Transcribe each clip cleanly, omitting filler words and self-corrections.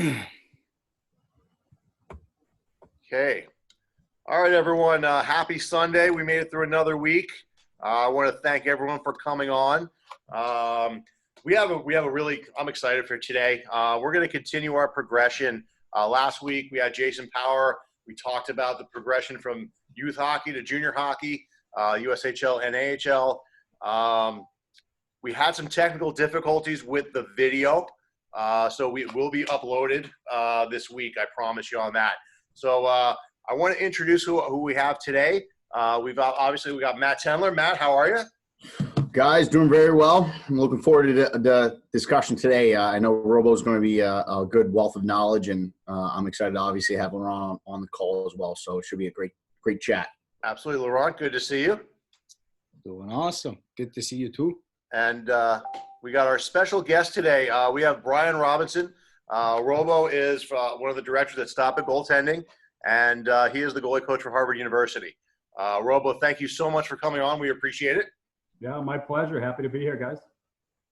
Okay. All right, everyone. Happy Sunday. We made it through another week. I want to thank everyone for coming on. We have a really, I'm excited for today. We're going to continue our progression. Last week, we had Jason Power. We talked about the progression from youth hockey to junior hockey, USHL and AHL. We had some technical difficulties with the video, so we will be uploaded this week. I promise you on that. So I want to introduce who we have today. We got Matt Tendler. Matt, how are you? Guys, doing very well. I'm looking forward to the discussion today. I know Robo is going to be a good wealth of knowledge, and I'm excited to obviously have Laurent on the call as well. So it should be a great chat. Absolutely, Laurent. Good to see you. Doing awesome. Good to see you too. And we got our special guest today. We have Brian Robinson. Robo is one of the directors at Stop It Goaltending, and he is the goalie coach for Harvard University. Robo, thank you so much for coming on. We appreciate it. Yeah, my pleasure. Happy to be here, guys.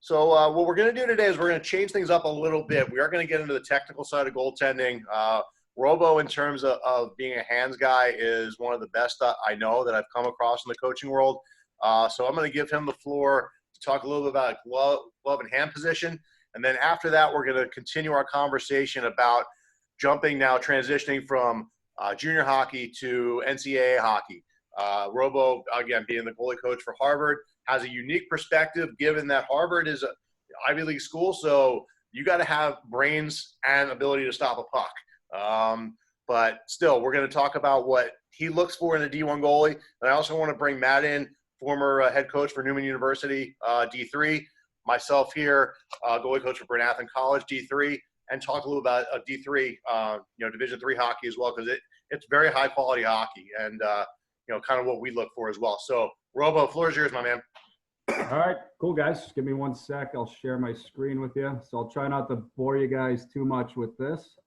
So what we're going to do today is we're going to change things up a little bit. We are going to get into the technical side of goaltending. Robo, in terms of being a hands guy, is one of the best I know that I've come across in the coaching world. So I'm going to give him the floor to talk a little bit about glove and hand position. And then after that, we're going to continue our conversation about transitioning from junior hockey to NCAA hockey. Robo, again, being the goalie coach for Harvard, has a unique perspective given that Harvard is an Ivy League school, so you got to have brains and ability to stop a puck. But still, we're going to talk about what he looks for in a D1 goalie. And I also want to bring Matt in, former head coach for Newman University, D3. Myself here, goalie coach for Bryn Athyn College, D3, and talk a little about D3, Division III hockey as well, because it's very high quality hockey, and kind of what we look for as well. So, Robo, floor is yours, my man. All right, cool, guys. Just give me 1 sec. I'll share my screen with you. So I'll try not to bore you guys too much with this.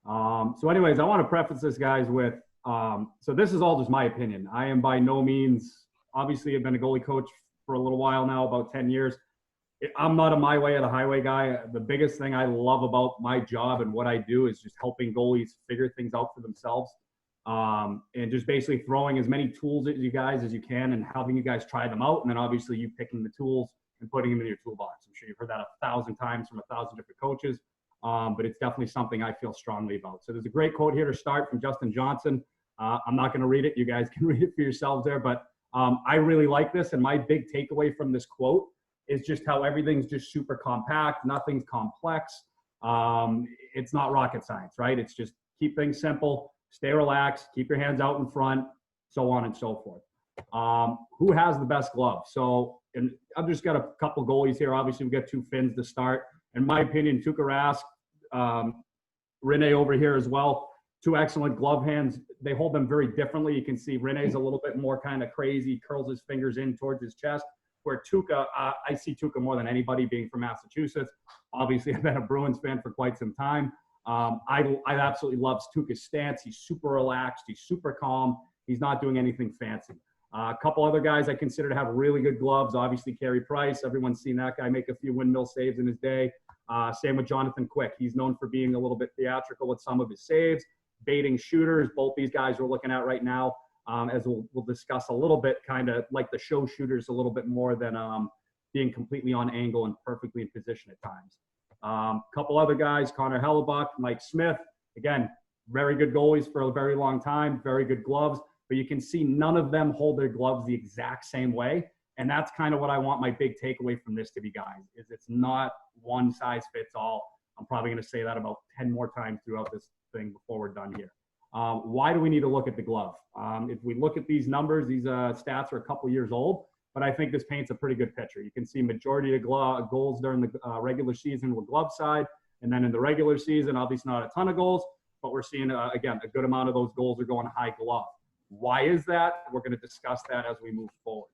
So anyways, I want to preface this, guys, with so this is all just my opinion. I am by no means, obviously, I've been a goalie coach for a little while now, about 10 years. I'm not a my way or the highway guy. The biggest thing I love about my job and what I do is just helping goalies figure things out for themselves. And just basically throwing as many tools at you guys as you can and having you guys try them out. And then obviously you picking the tools and putting them in your toolbox. I'm sure you've heard that 1,000 times from 1,000 different coaches. But it's definitely something I feel strongly about. So there's a great quote here to start from Justin Johnson. I'm not going to read it. You guys can read it for yourselves there. But I really like this. And my big takeaway from this quote is just how everything's just super compact. Nothing's complex. It's not rocket science, right? It's just keep things simple. Stay relaxed, keep your hands out in front, so on and so forth. Who has the best glove? So, and I've just got a couple goalies here. Obviously, we've got 2 Finns to start. In my opinion, Tuukka Rask, Rene over here as well. 2 excellent glove hands. They hold them very differently. You can see Rene's a little bit more kind of crazy, curls his fingers in towards his chest, where Tuukka, I see Tuukka more than anybody being from Massachusetts. Obviously, I've been a Bruins fan for quite some time. I absolutely love Tuukka's stance. He's super relaxed. He's super calm. He's not doing anything fancy. A couple other guys I consider to have really good gloves. Obviously, Carey Price. Everyone's seen that guy make a few windmill saves in his day. Same with Jonathan Quick. He's known for being a little bit theatrical with some of his saves, baiting shooters. Both these guys we're looking at right now, as we'll discuss a little bit, kind of like the show shooters a little bit more than being completely on angle and perfectly in position at times. Couple other guys, Connor Hellebuck, Mike Smith, again, very good goalies for a very long time, very good gloves, but you can see none of them hold their gloves the exact same way. And that's kind of what I want my big takeaway from this to be, guys, is it's not one size fits all. I'm probably going to say that about 10 more times throughout this thing before we're done here. Why do we need to look at the glove? If we look at these numbers, these stats are a couple years old, but I think this paints a pretty good picture. You can see majority of goals during the regular season were glove side. And then in the regular season, obviously not a ton of goals, but we're seeing, again, a good amount of those goals are going high glove. Why is that? We're going to discuss that as we move forward.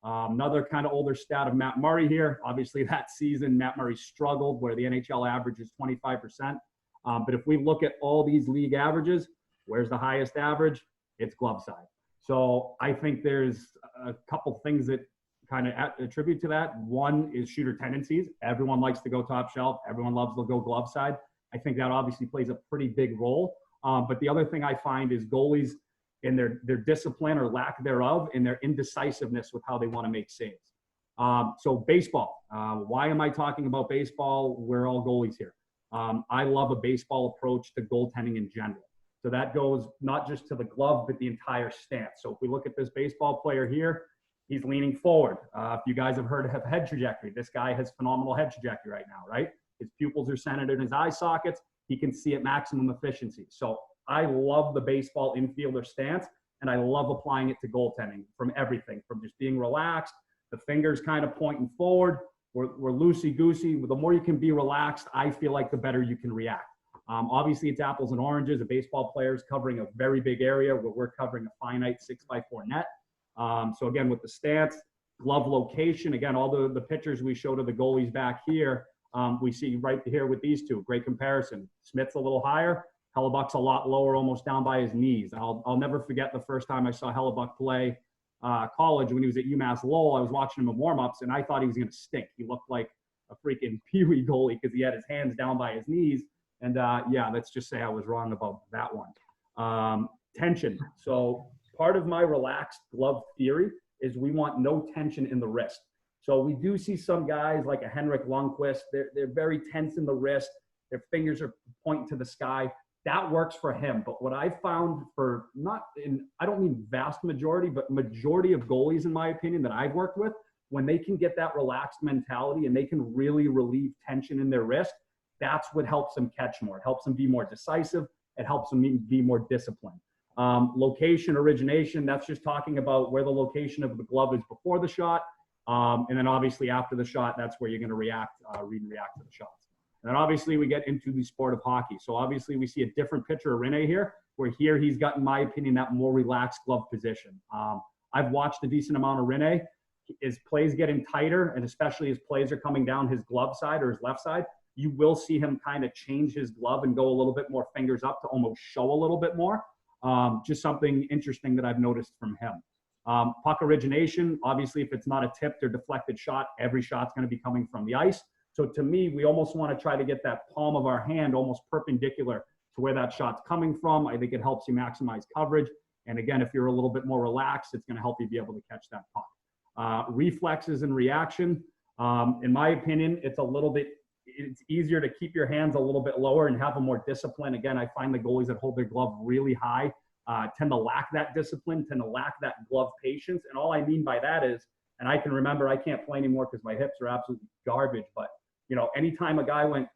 Another kind of older stat of Matt Murray here. Obviously that season, Matt Murray struggled where the NHL average is 25%. But if we look at all these league averages, where's the highest average? It's glove side. So I think there's a couple things that kind of attribute to that. One is shooter tendencies. Everyone likes to go top shelf. Everyone loves to go glove side. I think that obviously plays a pretty big role. But the other thing I find is goalies in their discipline or lack thereof, and their indecisiveness with how they want to make saves. So baseball, why am I talking about baseball? We're all goalies here. I love a baseball approach to goaltending in general. So that goes not just to the glove, but the entire stance. So if we look at this baseball player here, he's leaning forward. If you guys have heard of head trajectory, this guy has phenomenal head trajectory right now, right? His pupils are centered in his eye sockets. He can see at maximum efficiency. So I love the baseball infielder stance, and I love applying it to goaltending from everything, from just being relaxed, the fingers kind of pointing forward. We're loosey-goosey. The more you can be relaxed, I feel like the better you can react. Obviously, it's apples and oranges. A baseball player is covering a very big area where we're covering a finite 6x4 net. So again, with the stance, glove location, again, all the pictures we showed of the goalies back here, we see right here with these two, great comparison. Smith's a little higher, Hellebuck's a lot lower, almost down by his knees. I'll never forget the first time I saw Hellebuck play college when he was at UMass Lowell. I was watching him in warm-ups, and I thought he was going to stink. He looked like a freaking peewee goalie because he had his hands down by his knees. And yeah, let's just say I was wrong about that one. Tension. So part of my relaxed glove theory is we want no tension in the wrist. So we do see some guys like a Henrik Lundqvist. They're very tense in the wrist. Their fingers are pointing to the sky. That works for him. But what I found for I don't mean vast majority, but majority of goalies, in my opinion, that I've worked with, when they can get that relaxed mentality and they can really relieve tension in their wrist, that's what helps them catch more. It helps them be more decisive. It helps them be more disciplined. Location, origination, that's just talking about where the location of the glove is before the shot. And then obviously after the shot, that's where you're going to read and react to the shots. And then obviously we get into the sport of hockey. So obviously we see a different picture of Rene here, where here he's got, in my opinion, that more relaxed glove position. I've watched a decent amount of Rene. His plays getting tighter, and especially his plays are coming down his glove side or his left side, you will see him kind of change his glove and go a little bit more fingers up to almost show a little bit more. Just something interesting that I've noticed from him. Puck origination, obviously, if it's not a tipped or deflected shot, every shot's going to be coming from the ice. So to me, we almost want to try to get that palm of our hand almost perpendicular to where that shot's coming from. I think it helps you maximize coverage. And again, if you're a little bit more relaxed, it's going to help you be able to catch that puck. Reflexes and reaction, in my opinion, it's easier to keep your hands a little bit lower and have a more discipline. Again, I find the goalies that hold their glove really high tend to lack that discipline, tend to lack that glove patience. And all I mean by that is, and I can remember, I can't play anymore because my hips are absolutely garbage, but anytime a guy went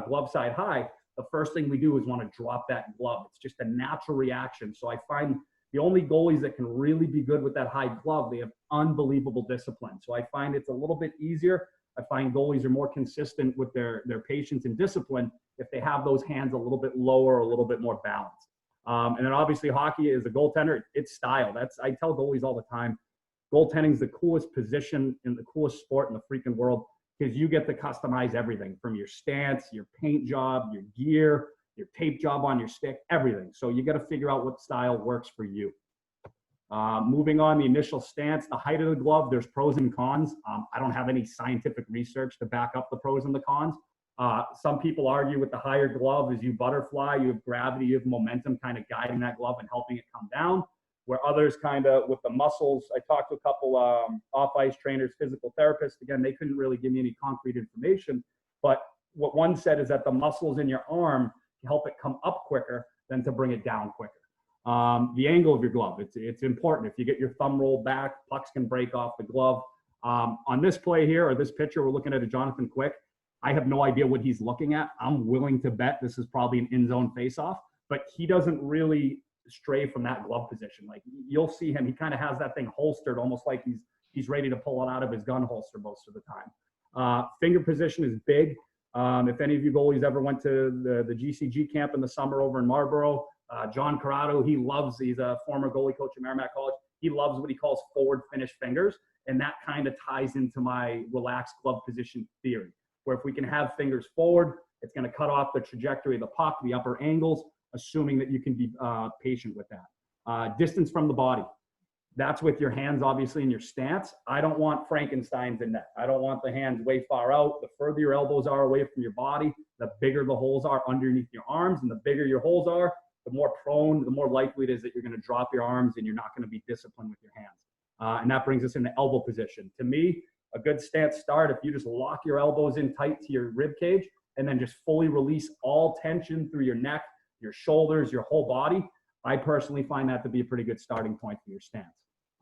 glove side high, the first thing we do is want to drop that glove. It's just a natural reaction. So I find the only goalies that can really be good with that high glove, they have unbelievable discipline. So I find it's a little bit easier. I find goalies are more consistent with their patience and discipline if they have those hands a little bit lower, a little bit more balanced. And then obviously hockey is a goaltender. It's style. I tell goalies all the time, goaltending is the coolest position in the coolest sport in the freaking world, because you get to customize everything from your stance, your paint job, your gear, your tape job on your stick, everything. So you got to figure out what style works for you. Moving on, the initial stance, the height of the glove, there's pros and cons. I don't have any scientific research to back up the pros and the cons. Some people argue with the higher glove as you butterfly, you have gravity, you have momentum kind of guiding that glove and helping it come down. Where others kind of with the muscles, I talked to a couple off-ice trainers, physical therapists. Again, they couldn't really give me any concrete information. But what one said is that the muscles in your arm help it come up quicker than to bring it down quicker. The angle of your glove, it's important. If you get your thumb rolled back, pucks can break off the glove. On this play here, or this picture, we're looking at a Jonathan Quick. I have no idea what he's looking at. I'm willing to bet this is probably an in-zone face-off, but he doesn't really stray from that glove position. Like, you'll see him, he kind of has that thing holstered, almost like he's ready to pull it out of his gun holster most of the time. Finger position is big. If any of you goalies ever went to the GCG camp in the summer over in Marlborough, John Corrado, he's a former goalie coach at Merrimack College. He loves what he calls forward finish fingers. And that kind of ties into my relaxed glove position theory, where if we can have fingers forward, it's going to cut off the trajectory of the puck, the upper angles, assuming that you can be patient with that. Distance from the body. That's with your hands, obviously, in your stance. I don't want Frankensteins in net. I don't want the hands way far out. The further your elbows are away from your body, the bigger the holes are underneath your arms. And the bigger your holes are, the more prone, the more likely it is that you're going to drop your arms and you're not going to be disciplined with your hands. And that brings us into elbow position. To me, a good stance start, if you just lock your elbows in tight to your rib cage and then just fully release all tension through your neck, your shoulders, your whole body, I personally find that to be a pretty good starting point for your stance.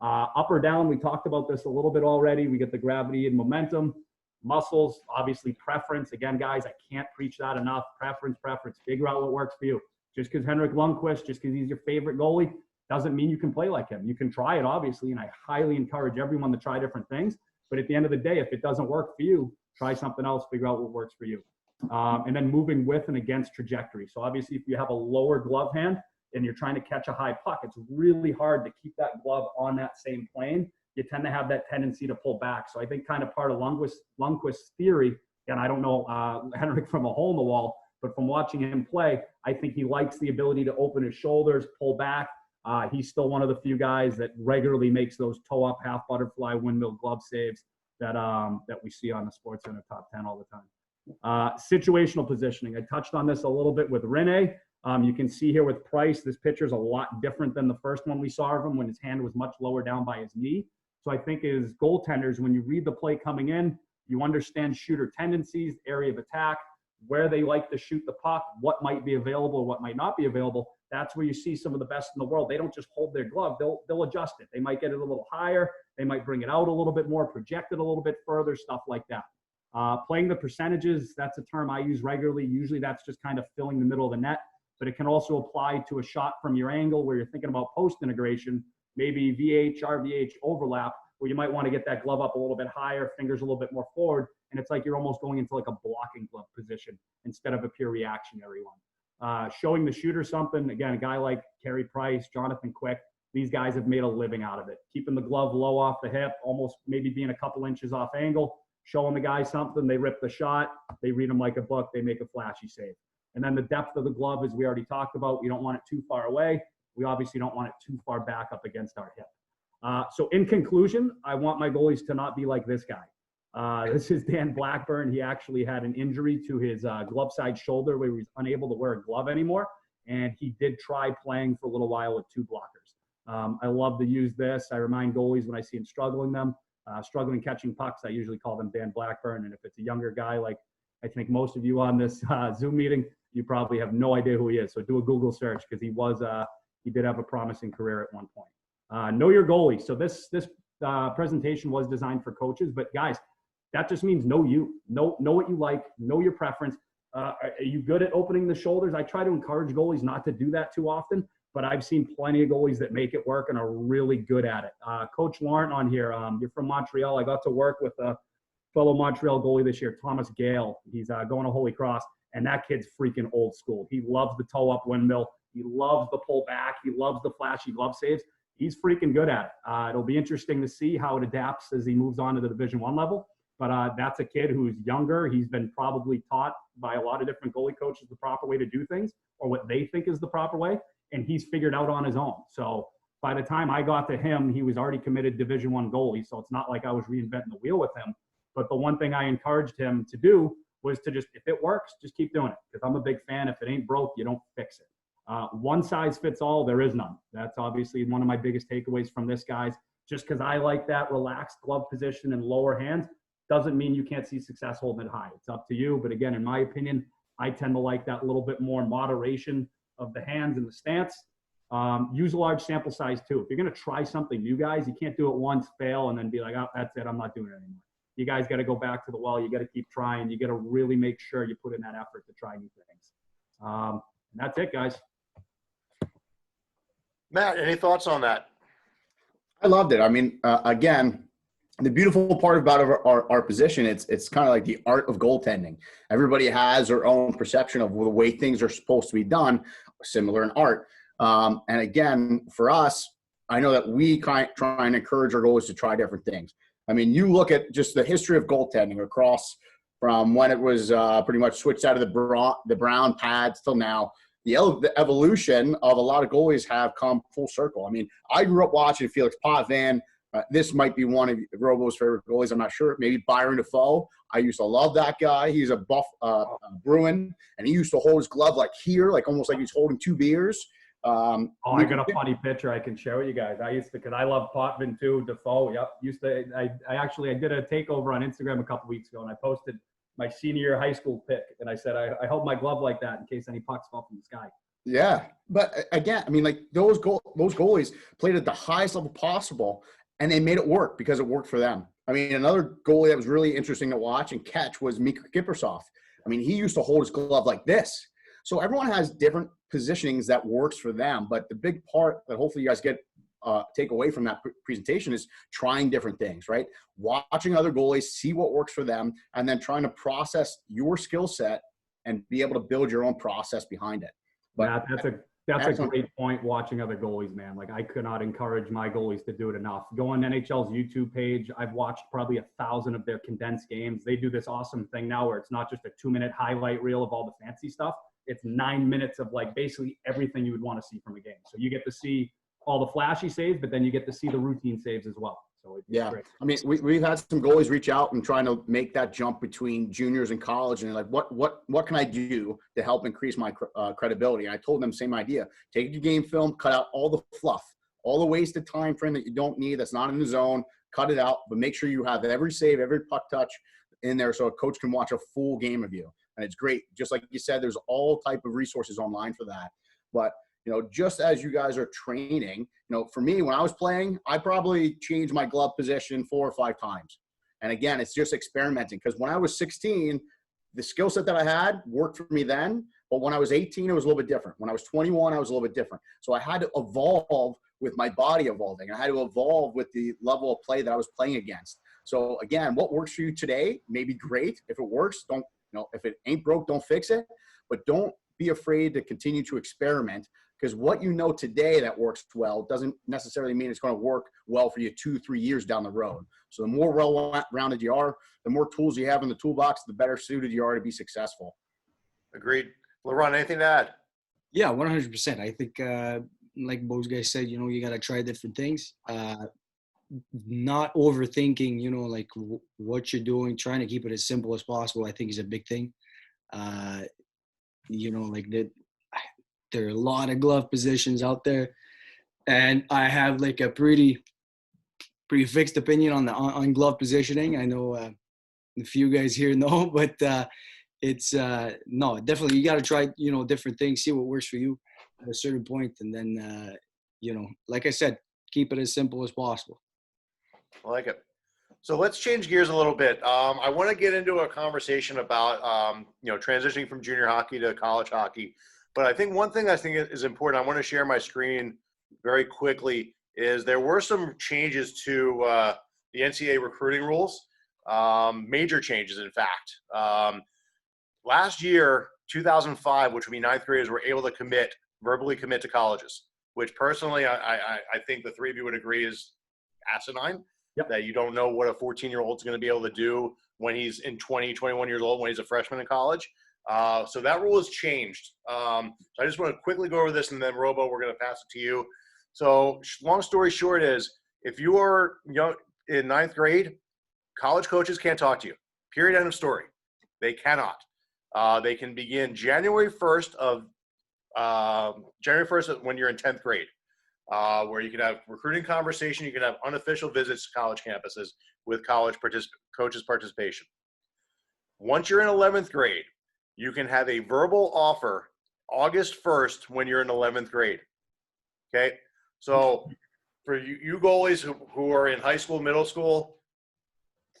Up or down, we talked about this a little bit already. We get the gravity and momentum. Muscles, obviously preference. Again, guys, I can't preach that enough. Preference. Figure out what works for you. Just because Henrik Lundqvist, just because he's your favorite goalie, doesn't mean you can play like him. You can try it, obviously, and I highly encourage everyone to try different things. But at the end of the day, if it doesn't work for you, try something else, figure out what works for you. And then moving with and against trajectory. So obviously, if you have a lower glove hand and you're trying to catch a high puck, it's really hard to keep that glove on that same plane. You tend to have that tendency to pull back. So I think kind of part of Lundqvist's theory, and I don't know Henrik from a hole in the wall, but from watching him play, I think he likes the ability to open his shoulders, pull back. He's still one of the few guys that regularly makes those toe-up, half butterfly, windmill glove saves that we see on the SportsCenter top 10 all the time. Situational positioning. I touched on this a little bit with Rene. You can see here with Price, this picture is a lot different than the first one we saw of him when his hand was much lower down by his knee. So I think as goaltenders, when you read the play coming in, you understand shooter tendencies, area of attack, where they like to shoot the puck, what might be available, what might not be available. That's where you see some of the best in the world. They don't just hold their glove, they'll adjust it. They might get it a little higher, they might bring it out a little bit more, project it a little bit further, stuff like that. Playing the percentages, that's a term I use regularly. Usually that's just kind of filling the middle of the net, but it can also apply to a shot from your angle where you're thinking about post integration, maybe VH, RVH overlap, where you might want to get that glove up a little bit higher, fingers a little bit more forward, and it's like you're almost going into like a blocking glove position instead of a pure reactionary one. Showing the shooter something, again, a guy like Carey Price, Jonathan Quick, these guys have made a living out of it. Keeping the glove low off the hip, almost maybe being a couple inches off angle, showing the guy something, they rip the shot, they read them like a book, they make a flashy save. And then the depth of the glove, as we already talked about, we don't want it too far away. We obviously don't want it too far back up against our hip. So in conclusion, I want my goalies to not be like this guy. This is Dan Blackburn. He actually had an injury to his glove side shoulder where he was unable to wear a glove anymore. And he did try playing for a little while with two blockers. I love to use this. I remind goalies when I see them struggling catching pucks, I usually call them Dan Blackburn. And if it's a younger guy, like I think most of you on this Zoom meeting, you probably have no idea who he is. So do a Google search because he did have a promising career at one point. Know your goalie. So this presentation was designed for coaches, but guys, that just means know you. Know what you like. Know your preference. Are you good at opening the shoulders? I try to encourage goalies not to do that too often, but I've seen plenty of goalies that make it work and are really good at it. Coach Laurent on here, you're from Montreal. I got to work with a fellow Montreal goalie this year, Thomas Gale. He's going to Holy Cross, and that kid's freaking old school. He loves the toe-up windmill. He loves the pull back. He loves the flashy glove saves. He's freaking good at it. It'll be interesting to see how it adapts as he moves on to the Division I level. But that's a kid who's younger. He's been probably taught by a lot of different goalie coaches the proper way to do things or what they think is the proper way, and he's figured out on his own. So by the time I got to him, he was already committed Division I goalie, so it's not like I was reinventing the wheel with him. But the one thing I encouraged him to do was to just, if it works, just keep doing it. Because I'm a big fan. If it ain't broke, you don't fix it. One size fits all, there is none. That's obviously one of my biggest takeaways from this, guys. Just because I like that relaxed glove position and lower hands doesn't mean you can't see success holding it high. It's up to you. But again, in my opinion, I tend to like that little bit more moderation of the hands and the stance. Use a large sample size too. If you're going to try something new, guys, you can't do it once, fail, and then be like, oh, that's it, I'm not doing it anymore. You guys got to go back to the well. You got to keep trying. You got to really make sure you put in that effort to try new things. And that's it, guys. Matt, any thoughts on that? I loved it. I mean, again, the beautiful part about our position, it's kind of like the art of goaltending. Everybody has their own perception of the way things are supposed to be done, similar in art. And again, for us, I know that we try and encourage our goalies to try different things. I mean, you look at just the history of goaltending across from when it was pretty much switched out of the brown pads till now. the evolution of a lot of goalies have come full circle. I mean, I grew up watching Felix Potvin. This might be one of Robo's favorite goalies. I'm not sure. Maybe Byron Defoe. I used to love that guy. He's a buff Bruin, and he used to hold his glove like here, like almost like he's holding two beers. I got a funny picture I can share with you guys. I used to, because I love Potvin too, Defoe. Yep. I did a takeover on Instagram a couple weeks ago, and I posted my senior year high school pick, and I said I held my glove like that in case any pucks fell from the sky. Yeah, but again, I mean, like those goalies played at the highest level possible, and they made it work because it worked for them. I mean, another goalie that was really interesting to watch and catch was Mika Kiprusoff. I mean, he used to hold his glove like this. So everyone has different positionings that works for them. But the big part that hopefully you guys take away from that presentation is trying different things, right? Watching other goalies, see what works for them, and then trying to process your skill set and be able to build your own process behind it. But that's a great point, watching other goalies, man. Like, I could not encourage my goalies to do it enough. Go on NHL's YouTube page. I've watched probably 1,000 of their condensed games. They do this awesome thing now where it's not just a 2-minute highlight reel of all the fancy stuff. It's 9 minutes of like basically everything you would want to see from a game. So you get to see all the flashy saves, but then you get to see the routine saves as well. So it's great. I mean, we've had some goalies reach out and trying to make that jump between juniors and college, and they're like, what can I do to help increase my credibility? And I told them same idea. Take your game film, cut out all the fluff, all the wasted time frame that you don't need, that's not in the zone, cut it out, but make sure you have every save, every puck touch in there so a coach can watch a full game of you. And it's great. Just like you said, there's all type of resources online for that. But just as you guys are training, for me, when I was playing, I probably changed my glove position 4 or 5 times. And again, it's just experimenting, because when I was 16, the skill set that I had worked for me then. But when I was 18, it was a little bit different. When I was 21, I was a little bit different. So I had to evolve with my body evolving. I had to evolve with the level of play that I was playing against. So again, what works for you today may be great. If it works, if it ain't broke, don't fix it. But don't be afraid to continue to experiment, because what you know today that works well doesn't necessarily mean it's going to work well for you 2-3 years down the road. So the more well-rounded you are, the more tools you have in the toolbox, the better suited you are to be successful. Agreed. Laurent, anything to add? Yeah, 100%. I think, like both guys said, you got to try different things. Not overthinking, like what you're doing, trying to keep it as simple as possible, I think is a big thing. Like that. There are a lot of glove positions out there, and I have like a pretty fixed opinion on glove positioning. I know a few guys here know, but it's no, definitely you got to try different things, see what works for you at a certain point, and then like I said, keep it as simple as possible. I like it. So let's change gears a little bit. I want to get into a conversation about transitioning from junior hockey to college hockey. But I think one thing I think is important, I want to share my screen very quickly, is there were some changes to the NCAA recruiting rules, major changes, in fact. Last year, 2005, which would be 9th graders, were able to verbally commit to colleges, which personally I think the three of you would agree is asinine. Yep. That you don't know what a 14-year-old is going to be able to do when he's in 21 years old, when he's a freshman in college. So that rule has changed. So I just want to quickly go over this, and then Robo, we're going to pass it to you. So long story short is, if you are young in 9th grade, college coaches can't talk to you. Period. End of story. They cannot. They can begin January 1st when you're in 10th grade, where you can have recruiting conversation. You can have unofficial visits to college campuses with college coaches' participation. Once you're in 11th grade, you can have a verbal offer August 1st when you're in 11th grade. Okay? So for you goalies who are in high school, middle school,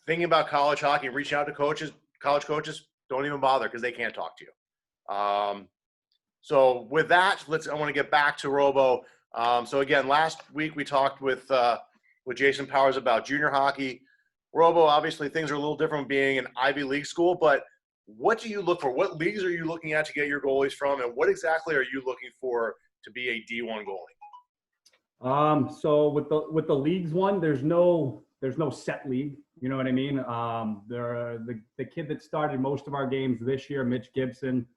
thinking about college hockey, reaching out to college coaches, don't even bother, because they can't talk to you. So with that, I want to get back to Robo. So again, last week we talked with Jason Powers about junior hockey. Robo, obviously things are a little different being an Ivy League school, but what do you look for? What leagues are you looking at to get your goalies from, and what exactly are you looking for to be a D1 goalie? So with the leagues one, there's no set league. You know what I mean? The kid that started most of our games this year, Mitch Gibson,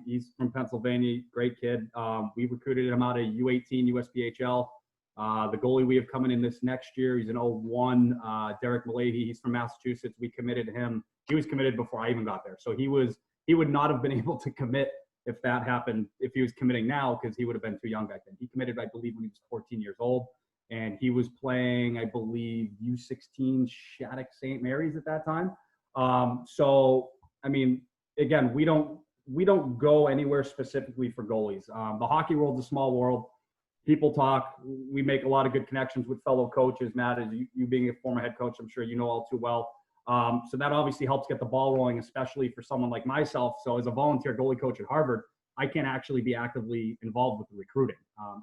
He's from Pennsylvania, great kid. We recruited him out of U18 USPHL. The goalie we have coming in this next year, he's an 01, Derek Malady. He's from Massachusetts. We committed him. He was committed before I even got there. So he would not have been able to commit if that happened, if he was committing now, because he would have been too young back then. He committed, I believe, when he was 14 years old. And he was playing, I believe, U16 Shattuck St. Mary's at that time. So, I mean, again, we don't go anywhere specifically for goalies. The hockey world's a small world. People talk. We make a lot of good connections with fellow coaches. Matt, as you being a former head coach, I'm sure you know all too well. So that obviously helps get the ball rolling, especially for someone like myself. So as a volunteer goalie coach at Harvard, I can't actually be actively involved with the recruiting.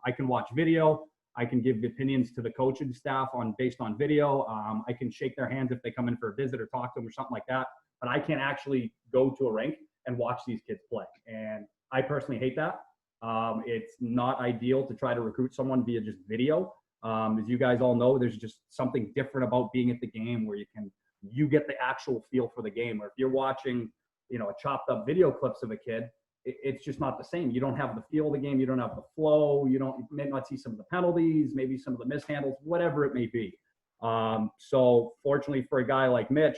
I can watch video. I can give opinions to the coaching staff based on video. I can shake their hands if they come in for a visit or talk to them or something like that. But I can't actually go to a rink and watch these kids play. And I personally hate that. It's not ideal to try to recruit someone via just video. As you guys all know, there's just something different about being at the game where you get the actual feel for the game. Or if you're watching, a chopped up video clips of a kid, it's just not the same. You don't have the feel of the game. You don't have the flow. You may not see some of the penalties, maybe some of the mishandles, whatever it may be. So fortunately for a guy like Mitch,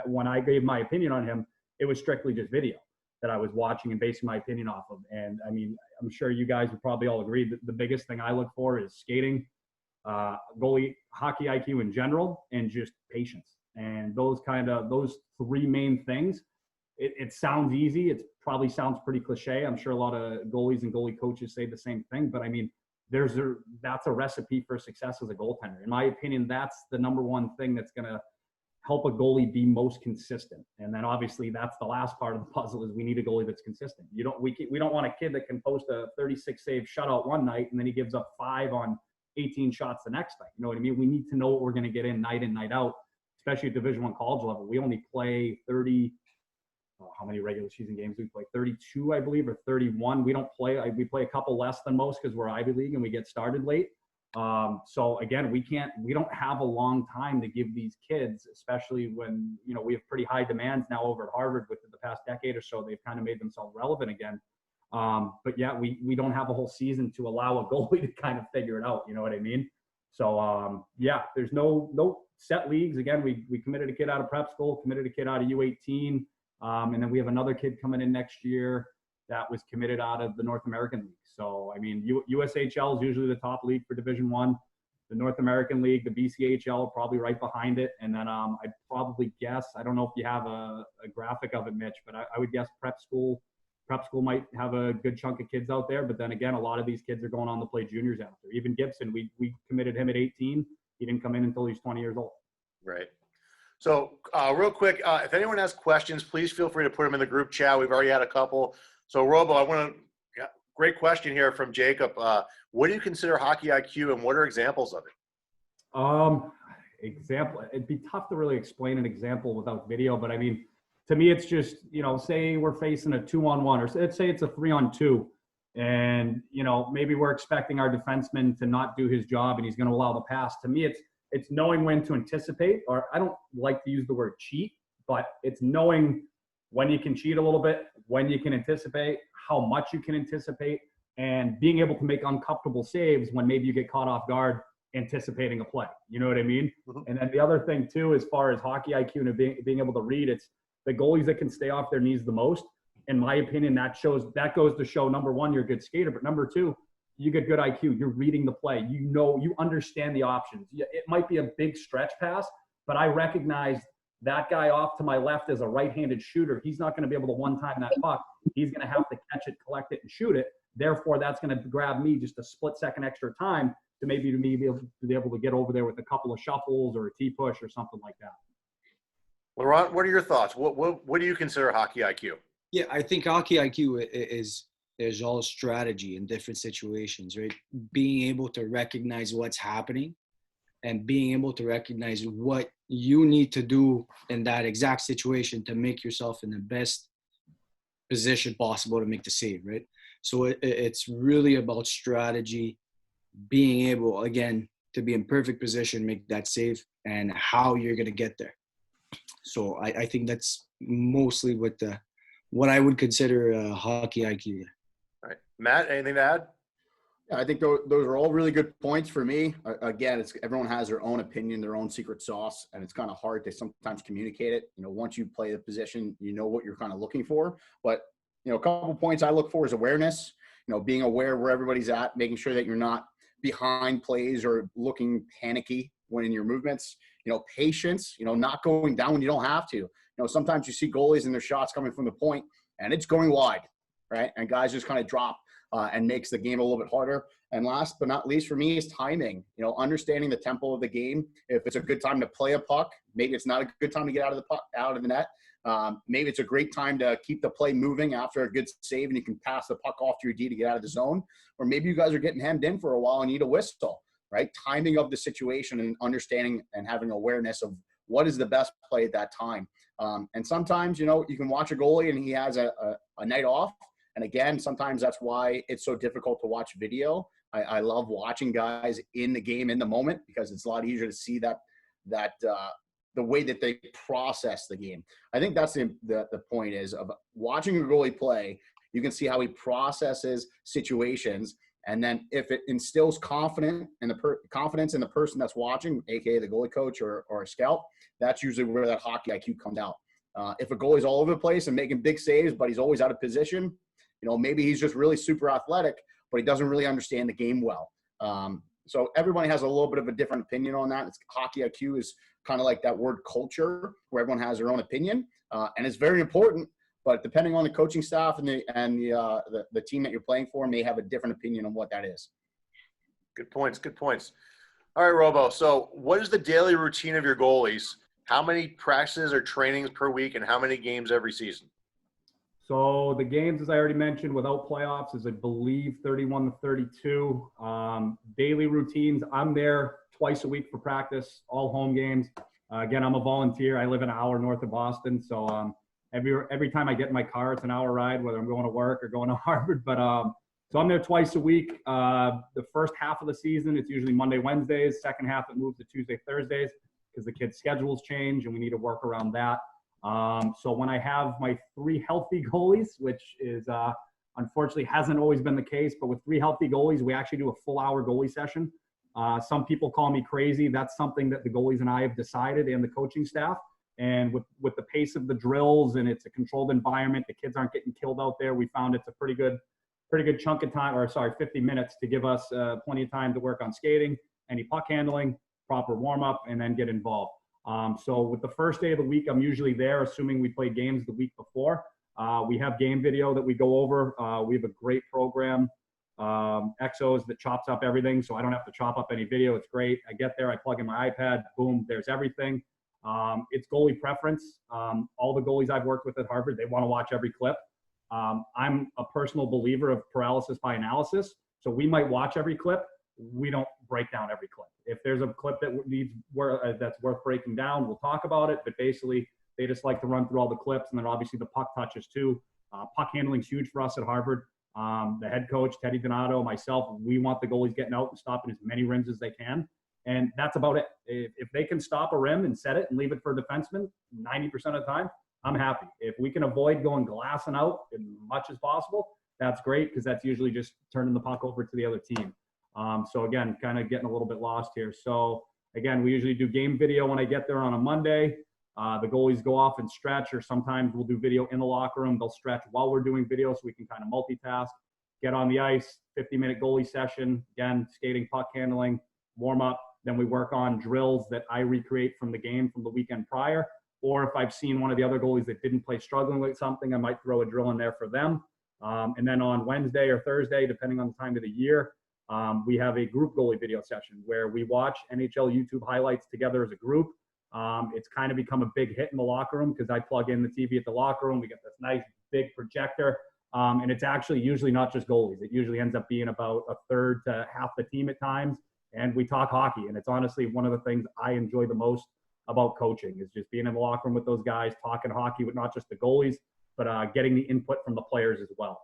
when I gave my opinion on him, it was strictly just video that I was watching and basing my opinion off of. And I mean, I'm sure you guys would probably all agree that the biggest thing I look for is skating, goalie, hockey IQ in general, and just patience. And those three main things. It sounds easy. It probably sounds pretty cliche. I'm sure a lot of goalies and goalie coaches say the same thing, but I mean, that's a recipe for success as a goaltender. In my opinion, that's the number one thing that's going to help a goalie be most consistent. And then obviously that's the last part of the puzzle is we need a goalie that's consistent. We don't want a kid that can post a 36 save shutout one night and then he gives up 5 on 18 shots the next night. You know what I mean? We need to know what we're going to get in, night out, especially at Division I college level. We only play 30. How many regular season games we play? 32, I believe, or 31. We play a couple less than most because we're Ivy League and we get started late. So again, we don't have a long time to give these kids, especially when, we have pretty high demands now over at Harvard within the past decade or so. They've kind of made themselves relevant again. But yeah, we don't have a whole season to allow a goalie to kind of figure it out. You know what I mean? So yeah, there's no set leagues. Again, we committed a kid out of prep school, committed a kid out of U18. And then we have another kid coming in next year that was committed out of the North American League. So, I mean, USHL is usually the top league for Division I. The North American League, the BCHL, probably right behind it. And then I'd probably guess, I don't know if you have a graphic of it, Mitch, but I would guess prep school might have a good chunk of kids out there. But then again, a lot of these kids are going on to play juniors after. Even Gibson, we committed him at 18. He didn't come in until he's 20 years old. Right. So real quick, if anyone has questions, please feel free to put them in the group chat. We've already had a couple. So Robo, great question here from Jacob. What do you consider hockey IQ and what are examples of it? Example, it'd be tough to really explain an example without video, but I mean, to me, it's just, say we're facing a 2-on-1 or let's say it's a 3-on-2 and, maybe we're expecting our defenseman to not do his job and he's going to allow the pass. To me, it's knowing when to anticipate, or I don't like to use the word cheat, but it's knowing when you can cheat a little bit, when you can anticipate, how much you can anticipate, and being able to make uncomfortable saves when maybe you get caught off guard anticipating a play. You know what I mean? Mm-hmm. And then the other thing too, as far as hockey IQ and being able to read, it's the goalies that can stay off their knees the most. In my opinion, that goes to show, number one, you're a good skater, but number two, you get good IQ. You're reading the play. You understand the options. It might be a big stretch pass, but I recognize that guy off to my left is a right-handed shooter. He's not going to be able to one-time that puck. He's going to have to catch it, collect it, and shoot it. Therefore, that's going to grab me just a split second extra time to maybe be able to get over there with a couple of shuffles or a T-push or something like that. Laurent, what are your thoughts? What do you consider hockey IQ? Yeah, I think hockey IQ is all strategy in different situations, right? Being able to recognize what's happening and being able to recognize what you need to do in that exact situation to make yourself in the best position possible to make the save, right? So it's really about strategy, being able, again, to be in perfect position, make that save, and how you're going to get there. So I think that's mostly what what I would consider hockey IQ. All right. Matt, anything to add? Yeah, I think those are all really good points for me. Again, everyone has their own opinion, their own secret sauce, and it's kind of hard to sometimes communicate it. Once you play the position, you know what you're kind of looking for. But, a couple of points I look for is awareness, being aware where everybody's at, making sure that you're not behind plays or looking panicky when in your movements, patience, not going down when you don't have to. Sometimes you see goalies and their shots coming from the point and it's going wide, right? And guys just kind of drop and makes the game a little bit harder. And last but not least for me is timing, understanding the tempo of the game. If it's a good time to play a puck, maybe it's not a good time to get out of the puck, out of the net. Maybe it's a great time to keep the play moving after a good save and you can pass the puck off to your D to get out of the zone. Or maybe you guys are getting hemmed in for a while and need a whistle, right? Timing of the situation and understanding and having awareness of what is the best play at that time. And sometimes, you can watch a goalie and he has a night off. And again, sometimes that's why it's so difficult to watch video. I love watching guys in the game in the moment because it's a lot easier to see that the way that they process the game. I think that's the point is of watching a goalie play. You can see how he processes situations, and then if it instills confidence in the person that's watching, aka the goalie coach or a scout, that's usually where that hockey IQ comes out. If a goalie's all over the place and making big saves, but he's always out of position, maybe he's just really super athletic, but he doesn't really understand the game well. So everybody has a little bit of a different opinion on that. Hockey IQ is kind of like that word culture, where everyone has their own opinion, and it's very important. But depending on the coaching staff and the team that you're playing for, may have a different opinion on what that is. Good points. Good points. All right, Robo. So, what is the daily routine of your goalies? How many practices or trainings per week, and how many games every season? So the games, as I already mentioned, without playoffs is, I believe, 31 to 32. Daily routines, I'm there twice a week for practice, all home games. Again, I'm a volunteer. I live an hour north of Boston. So every time I get in my car, it's an hour ride, whether I'm going to work or going to Harvard. But so I'm there twice a week. The first half of the season, it's usually Monday, Wednesdays. Second half, it moves to Tuesday, Thursdays because the kids' schedules change and we need to work around that. So when I have my 3 healthy goalies, which is unfortunately hasn't always been the case, but with 3 healthy goalies, we actually do a full hour goalie session. Some people call me crazy. That's something that the goalies and I have decided, and the coaching staff. And with the pace of the drills, and it's a controlled environment, the kids aren't getting killed out there. We found it's a pretty good chunk of time, 50 minutes to give us plenty of time to work on skating, any puck handling, proper warm up, and then get involved. So with the first day of the week, I'm usually there, assuming we play games the week before. We have game video that we go over. We have a great program, Exos, that chops up everything, so I don't have to chop up any video. It's great. I get there, I plug in my iPad, boom, there's everything. It's goalie preference. All the goalies I've worked with at Harvard, they want to watch every clip. I'm a personal believer of paralysis by analysis, so we might watch every clip. We don't break down every clip. If there's a clip that that's worth breaking down, we'll talk about it. But basically, they just like to run through all the clips, and then obviously the puck touches too. Puck handling is huge for us at Harvard. The head coach, Teddy Donato, myself, we want the goalies getting out and stopping as many rims as they can. And that's about it. If they can stop a rim and set it and leave it for a defenseman 90% of the time, I'm happy. If we can avoid going glass and out as much as possible, that's great, because that's usually just turning the puck over to the other team. So again, kind of getting a little bit lost here. So again, we usually do game video when I get there on a Monday. The goalies go off and stretch, or sometimes we'll do video in the locker room. They'll stretch while we're doing video so we can kind of multitask. Get on the ice, 50-minute goalie session. Again, skating, puck handling, warm up. Then we work on drills that I recreate from the game from the weekend prior. Or if I've seen one of the other goalies that didn't play struggling with something, I might throw a drill in there for them. And then on Wednesday or Thursday, depending on the time of the year, we have a group goalie video session where we watch NHL YouTube highlights together as a group. It's kind of become a big hit in the locker room because I plug in the TV at the locker room. We get this nice big projector. And it's actually usually not just goalies. It usually ends up being about a third to half the team at times. And we talk hockey. And it's honestly one of the things I enjoy the most about coaching is just being in the locker room with those guys, talking hockey with not just the goalies, but getting the input from the players as well.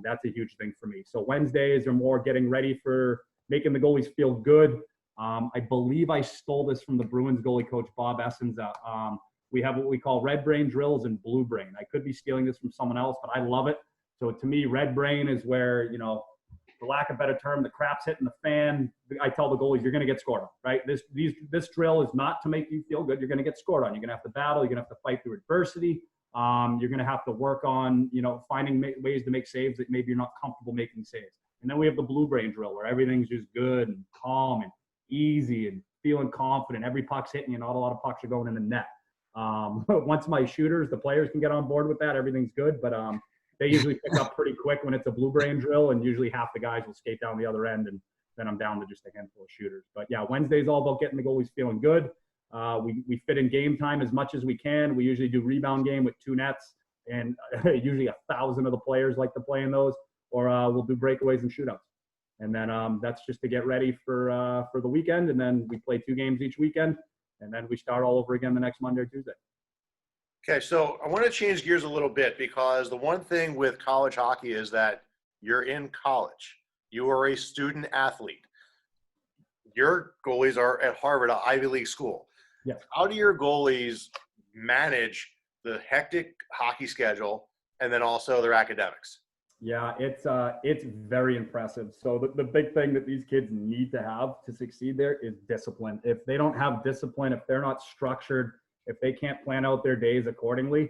That's a huge thing for me. So Wednesdays are more getting ready for making the goalies feel good. I believe I stole this from the Bruins goalie coach, Bob Essenza. we have what we call red brain drills and blue brain. I could be stealing this from someone else, but I love it. So to me, red brain is where, for lack of a better term, the crap's hitting the fan. I tell the goalies, you're going to get scored on, right? This drill is not to make you feel good. You're going to get scored on. You're going to have to battle. You're going to have to fight through adversity. You're going to have to work on, finding ways to make saves that maybe you're not comfortable making saves. And then we have the blue brain drill where everything's just good and calm and easy and feeling confident. Every puck's hitting you. Not a lot of pucks are going in the net. Once my shooters, the players can get on board with that, everything's good. But they usually pick up pretty quick when it's a blue brain drill, and usually half the guys will skate down the other end, and then I'm down to just a handful of shooters. But yeah, Wednesday's all about getting the goalies feeling good. We fit in game time as much as we can. We usually do rebound game with 2 nets, and usually 1,000 of the players like to play in those, or we'll do breakaways and shootouts. And then that's just to get ready for the weekend, and then we play 2 games each weekend, and then we start all over again the next Monday or Tuesday. Okay, so I want to change gears a little bit, because the one thing with college hockey is that you're in college. You are a student athlete. Your goalies are at Harvard, an Ivy League school. Yes. How do your goalies manage the hectic hockey schedule and then also their academics? Yeah, it's very impressive. So the big thing that these kids need to have to succeed there is discipline. If they don't have discipline, if they're not structured, if they can't plan out their days accordingly,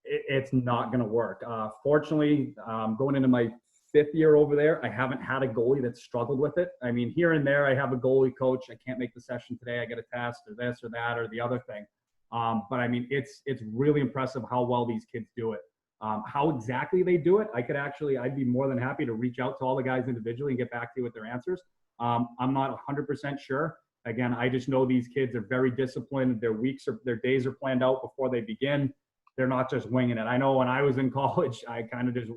it's not going to work. Fortunately, going into my 5th year over there, I haven't had a goalie that struggled with it. I mean, here and there, I have a goalie coach. I can't make the session today. I get a test or this or that or the other thing. But I mean, it's really impressive how well these kids do it. How exactly they do it, I'd be more than happy to reach out to all the guys individually and get back to you with their answers. I'm not 100% sure. Again, I just know these kids are very disciplined. Their days are planned out before they begin. They're not just winging it. I know when I was in college, I kind of just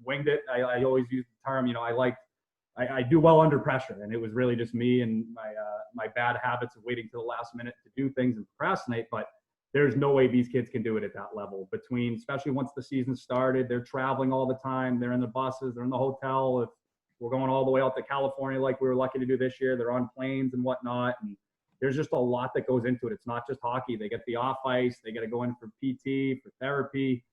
winged it. I always use the term, I do well under pressure, and it was really just me and my bad habits of waiting till the last minute to do things and procrastinate. But there's no way these kids can do it at that level. Especially once the season started, they're traveling all the time. They're in the buses. They're in the hotel. If we're going all the way out to California, like we were lucky to do this year, they're on planes and whatnot. And there's just a lot that goes into it. It's not just hockey. They get the off ice. They got to go in for PT, for therapy.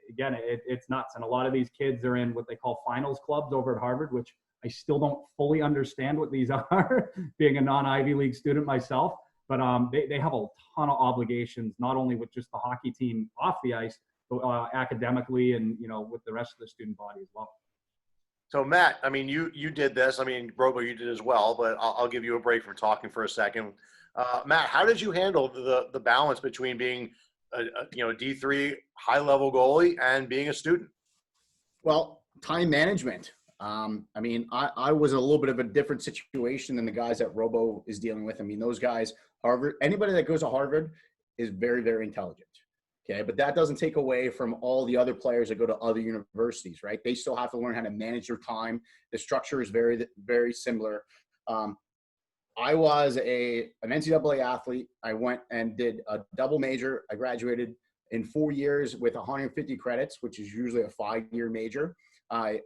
Again, it's nuts. And a lot of these kids are in what they call finals clubs over at Harvard, which I still don't fully understand what these are, being a non-Ivy League student myself. But they have a ton of obligations, not only with just the hockey team off the ice, but academically and, with the rest of the student body as well. So Matt, I mean, you did this. I mean, Robo, you did as well, but I'll give you a break from talking for a second. Matt, how did you handle the balance between being a D3 high-level goalie and being a student? Well, time management. I mean, I was a little bit of a different situation than the guys that Robo is dealing with. I mean, those guys, Harvard, anybody that goes to Harvard is very, very intelligent. Okay, but that doesn't take away from all the other players that go to other universities, right? They still have to learn how to manage their time. The structure is very, very similar. I was an NCAA athlete. I went and did a double major. I graduated in 4 years with 150 credits, which is usually a 5-year major. I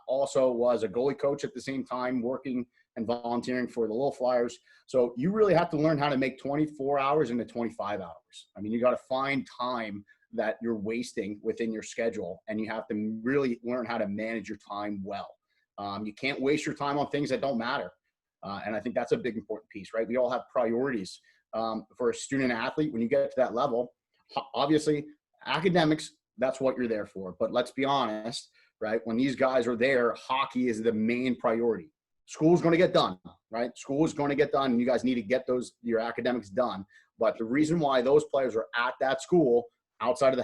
also was a goalie coach at the same time, working and volunteering for the Little Flyers. So you really have to learn how to make 24 hours into 25 hours. I mean, you got to find time that you're wasting within your schedule, and you have to really learn how to manage your time well. You can't waste your time on things that don't matter. And I think that's a big important piece, right? We all have priorities. For a student athlete, when you get to that level, obviously academics, that's what you're there for. But let's be honest, right? When these guys are there, hockey is the main priority. School's going to get done, right? School is going to get done, and you guys need to get your academics done. But the reason why those players are at that school outside of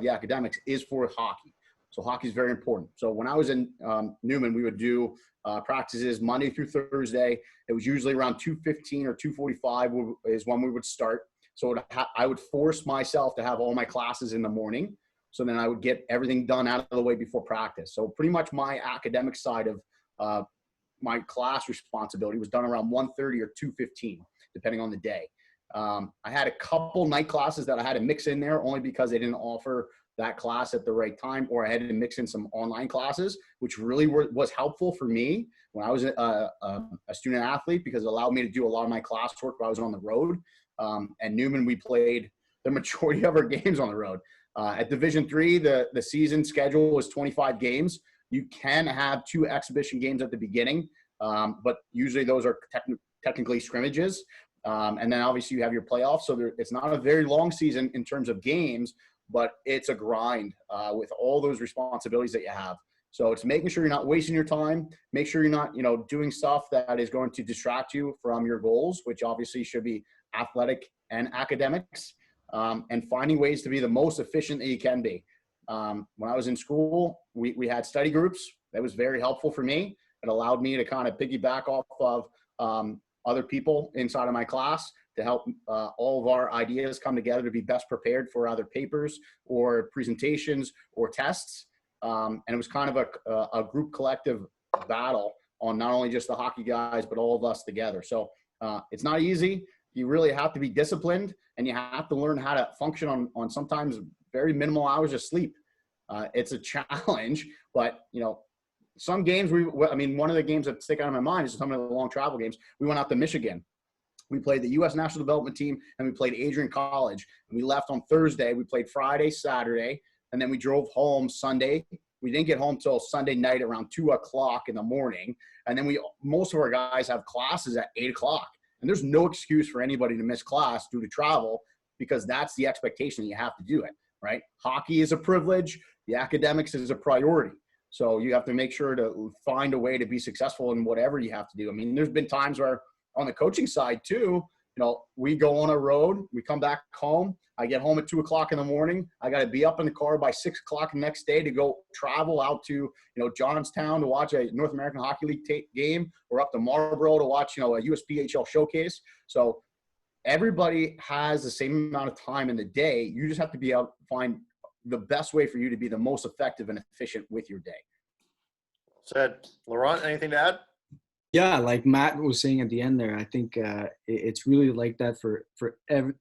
the academics is for hockey. So hockey is very important. So when I was in Newman, we would do practices Monday through Thursday. It was usually around 2:15 or 2:45 is when we would start. So I would force myself to have all my classes in the morning. So then I would get everything done out of the way before practice. So pretty much my academic side of my class responsibility was done around 1:30 or 2:15, depending on the day. I had a couple night classes that I had to mix in there only because they didn't offer that class at the right time, or I had to mix in some online classes, which really was helpful for me when I was a student athlete, because it allowed me to do a lot of my classwork while I was on the road. And Newman, we played the majority of our games on the road. At Division III, the season schedule was 25 games. You can have 2 exhibition games at the beginning, but usually those are technically scrimmages. And then obviously you have your playoffs. So it's not a very long season in terms of games, but it's a grind with all those responsibilities that you have. So it's making sure you're not wasting your time, make sure you're not, doing stuff that is going to distract you from your goals, which obviously should be athletic and academics, and finding ways to be the most efficient that you can be. When I was in school, we had study groups. That was very helpful for me. It allowed me to kind of piggyback off of other people inside of my class to help all of our ideas come together to be best prepared for either papers or presentations or tests. And it was kind of a group collective battle on not only just the hockey guys, but all of us together. So it's not easy. You really have to be disciplined, and you have to learn how to function on sometimes very minimal hours of sleep. It's a challenge, but some games one of the games that stick out in my mind is some of the long travel games. We went out to Michigan. We played the U.S. National Development Team, and we played Adrian College. And we left on Thursday. We played Friday, Saturday, and then we drove home Sunday. We didn't get home till Sunday night around 2:00 in the morning. And then most of our guys have classes at 8:00. And there's no excuse for anybody to miss class due to travel, because that's the expectation. You have to do it, right? Hockey is a privilege. The academics is a priority. So you have to make sure to find a way to be successful in whatever you have to do. I mean, there's been times where on the coaching side too, we go on a road, we come back home. I get home at 2:00 in the morning. I got to be up in the car by 6:00 the next day to go travel out to, Johnstown to watch a North American Hockey League game, or up to Marlboro to watch, a USPHL showcase. So everybody has the same amount of time in the day. You just have to be able to find the best way for you to be the most effective and efficient with your day. Said. Laurent, anything to add? Yeah, like Matt was saying at the end there, I think it's really like that for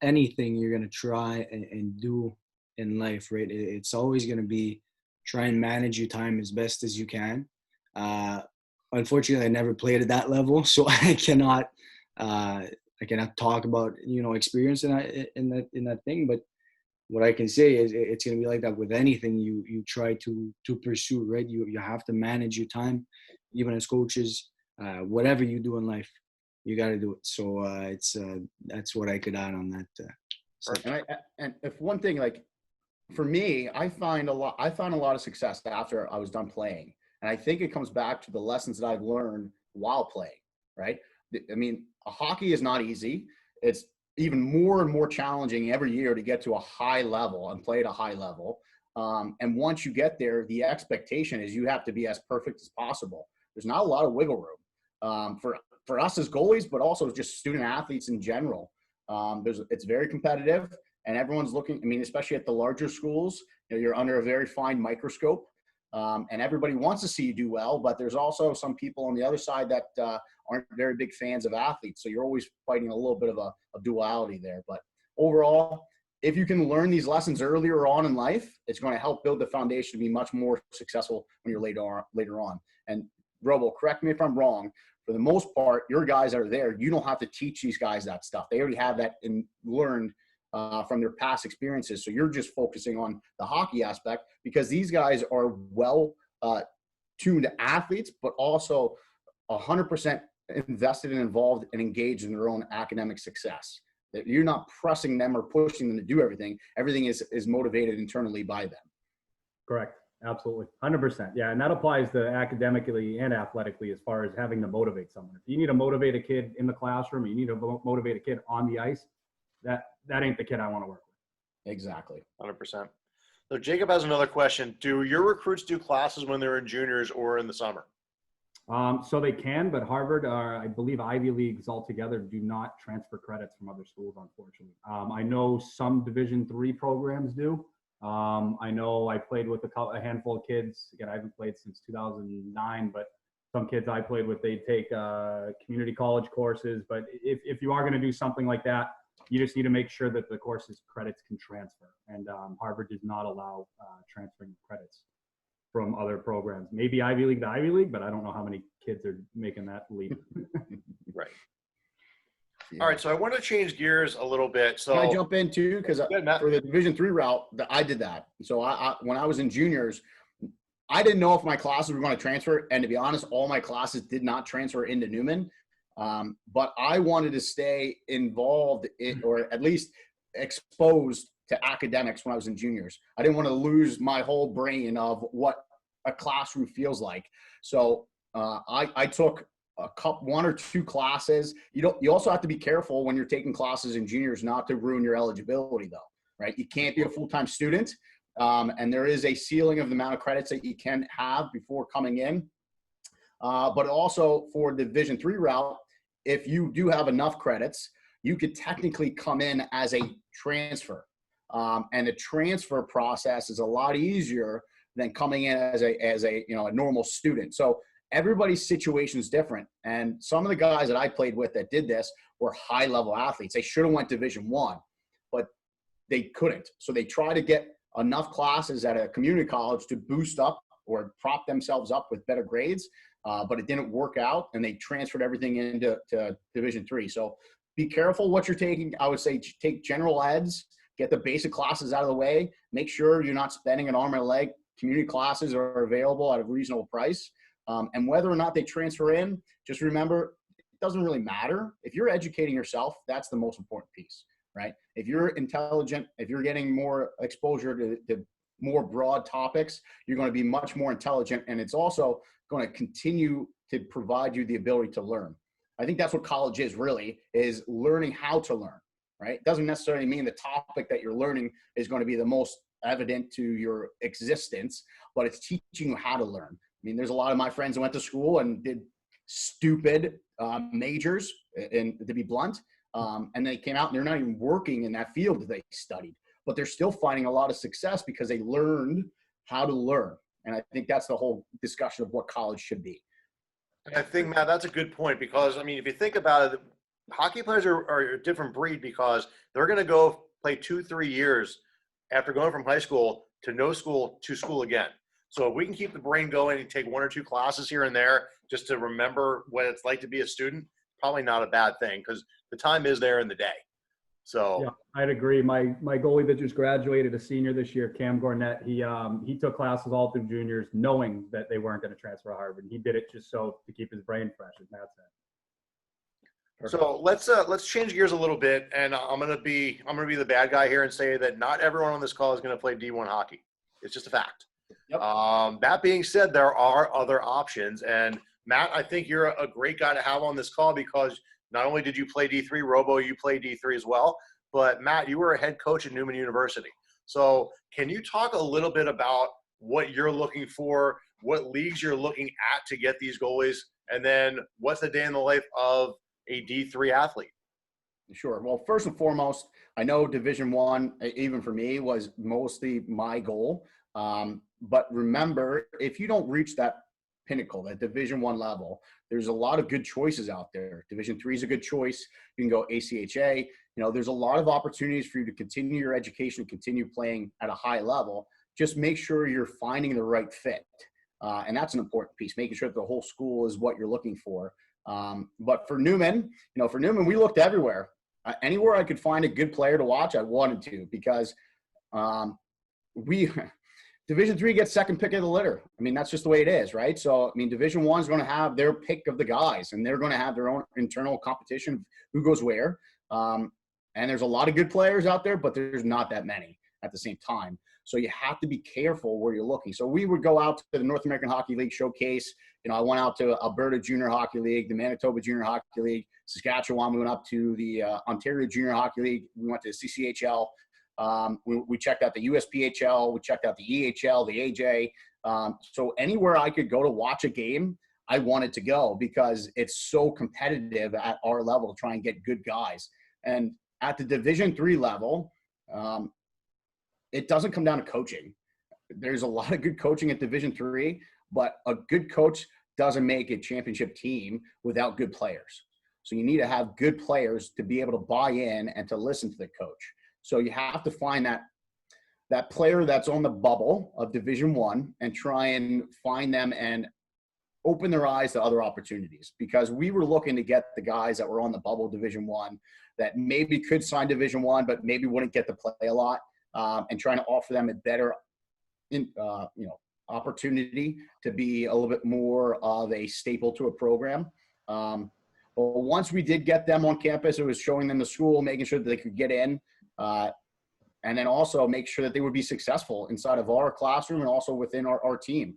anything you're going to try and do in life, right? It's always going to be try and manage your time as best as you can. Unfortunately, I never played at that level, so I cannot talk about, experience in that thing. But what I can say is it's going to be like that with anything you try to pursue, right? You have to manage your time, even as coaches. Whatever you do in life, you got to do it. So that's what I could add on that. And if one thing, like for me, I found a lot of success after I was done playing, and I think it comes back to the lessons that I've learned while playing. Right? I mean, hockey is not easy. It's even more and more challenging every year to get to a high level and play at a high level. And once you get there, the expectation is you have to be as perfect as possible. There's not a lot of wiggle room. For us as goalies, but also just student athletes in general. It's very competitive, and everyone's looking. I mean, especially at the larger schools, you're under a very fine microscope, and everybody wants to see you do well. But there's also some people on the other side that aren't very big fans of athletes. So you're always fighting a little bit of a duality there. But overall, if you can learn these lessons earlier on in life, it's going to help build the foundation to be much more successful when you're later on. And Robo, correct me if I'm wrong. For the most part, your guys are there. You don't have to teach these guys that stuff. They already have that and learned from their past experiences. So you're just focusing on the hockey aspect, because these guys are well tuned athletes, but also 100% invested and involved and engaged in their own academic success. That you're not pressing them or pushing them to do everything. Everything is motivated internally by them. Correct. Absolutely. 100%. Yeah. And that applies to academically and athletically as far as having to motivate someone. If you need to motivate a kid in the classroom, you need to motivate a kid on the ice, that ain't the kid I want to work with. Exactly. 100%. So Jacob has another question. Do your recruits do classes when they're in juniors or in the summer? So they can, but Harvard, I believe Ivy Leagues altogether do not transfer credits from other schools, unfortunately. I know some Division III programs do. I know I played with a handful of kids. Again, I haven't played since 2009, but some kids I played with, they take community college courses. But if you are going to do something like that, you just need to make sure that the course's credits can transfer. And Harvard does not allow transferring credits from other programs. Maybe Ivy League to Ivy League, but I don't know how many kids are making that leap. Right. All right, so I want to change gears a little bit. So Can I jump in too? Because Good, Matt. for the Division III route, I did that. So when I was in juniors, I didn't know if my classes were going to transfer. And to be honest, all my classes did not transfer into Newman. But I wanted to stay involved or at least exposed to academics when I was in juniors. I didn't want to lose my whole brain of what a classroom feels like. So I took one or two classes. You also have to be careful when you're taking classes in juniors not to ruin your eligibility though, right? You can't be a full-time student. And there is a ceiling of the amount of credits that you can have before coming in. But also for Division III route, if you do have enough credits, you could technically come in as a transfer. And the transfer process is a lot easier than coming in as a normal student. So everybody's situation is different. And some of the guys that I played with that did this were high level athletes. They should have went Division I, but they couldn't. So they try to get enough classes at a community college to boost up or prop themselves up with better grades. But it didn't work out, and they transferred everything into Division III. So be careful what you're taking. I would say take general eds, get the basic classes out of the way, make sure you're not spending an arm and a leg. Community classes are available at a reasonable price. And whether or not they transfer in, just remember, it doesn't really matter. If you're educating yourself, that's the most important piece, right? If you're intelligent, if you're getting more exposure to more broad topics, you're going to be much more intelligent. And it's also going to continue to provide you the ability to learn. I think that's what college is really, is learning how to learn, right? It doesn't necessarily mean the topic that you're learning is going to be the most evident to your existence, but it's teaching you how to learn. I mean, there's a lot of my friends who went to school and did stupid majors, and to be blunt, and they came out and they're not even working in that field that they studied, but they're still finding a lot of success because they learned how to learn. And I think that's the whole discussion of what college should be. I think, Matt, that's a good point because, I mean, if you think about it, hockey players are a different breed because they're going to go play 2-3 years after going from high school to no school to school again. So if we can keep the brain going and take 1 or 2 classes here and there just to remember what it's like to be a student, probably not a bad thing because the time is there in the day. So yeah, I'd agree. My goalie that just graduated, a senior this year, Cam Gornett, he took classes all through juniors knowing that they weren't going to transfer to Harvard. He did it just so to keep his brain fresh, as Matt said. So let's change gears a little bit, and I'm gonna be the bad guy here and say that not everyone on this call is gonna play D1 hockey. It's just a fact. Yep. That being said, there are other options, and Matt, I think you're a great guy to have on this call because not only did you play D3, Robo, you played D3 as well, but Matt, you were a head coach at Newman University. So can you talk a little bit about what you're looking for, what leagues you're looking at to get these goalies, and then what's the day in the life of a D3 athlete? Sure. Well, first and foremost, I know Division I, even for me, was mostly my goal. But remember, if you don't reach that pinnacle, that Division I level, there's a lot of good choices out there. Division III is a good choice. You can go ACHA. There's a lot of opportunities for you to continue your education, continue playing at a high level. Just make sure you're finding the right fit. And that's an important piece, making sure that the whole school is what you're looking for. But for Newman, we looked everywhere. Anywhere I could find a good player to watch, I wanted to, because Division III gets second pick of the litter. I mean, that's just the way it is, right? So, I mean, Division I is going to have their pick of the guys, and they're going to have their own internal competition of who goes where. And there's a lot of good players out there, but there's not that many at the same time. So you have to be careful where you're looking. So we would go out to the North American Hockey League showcase. I went out to Alberta Junior Hockey League, the Manitoba Junior Hockey League, Saskatchewan. We went up to the Ontario Junior Hockey League. We went to the CCHL. We checked out the USPHL. We checked out the EHL, the AJ. So anywhere I could go to watch a game, I wanted to go because it's so competitive at our level to try and get good guys. And at the Division III level, it doesn't come down to coaching. There's a lot of good coaching at Division III, but a good coach doesn't make a championship team without good players. So you need to have good players to be able to buy in and to listen to the coach. So you have to find that player that's on the bubble of Division I and try and find them and opened their eyes to other opportunities, because we were looking to get the guys that were on the bubble Division One that maybe could sign Division One, but maybe wouldn't get to play a lot, and trying to offer them a better, opportunity to be a little bit more of a staple to a program. But once we did get them on campus, it was showing them the school, making sure that they could get in, and then also make sure that they would be successful inside of our classroom and also within our team.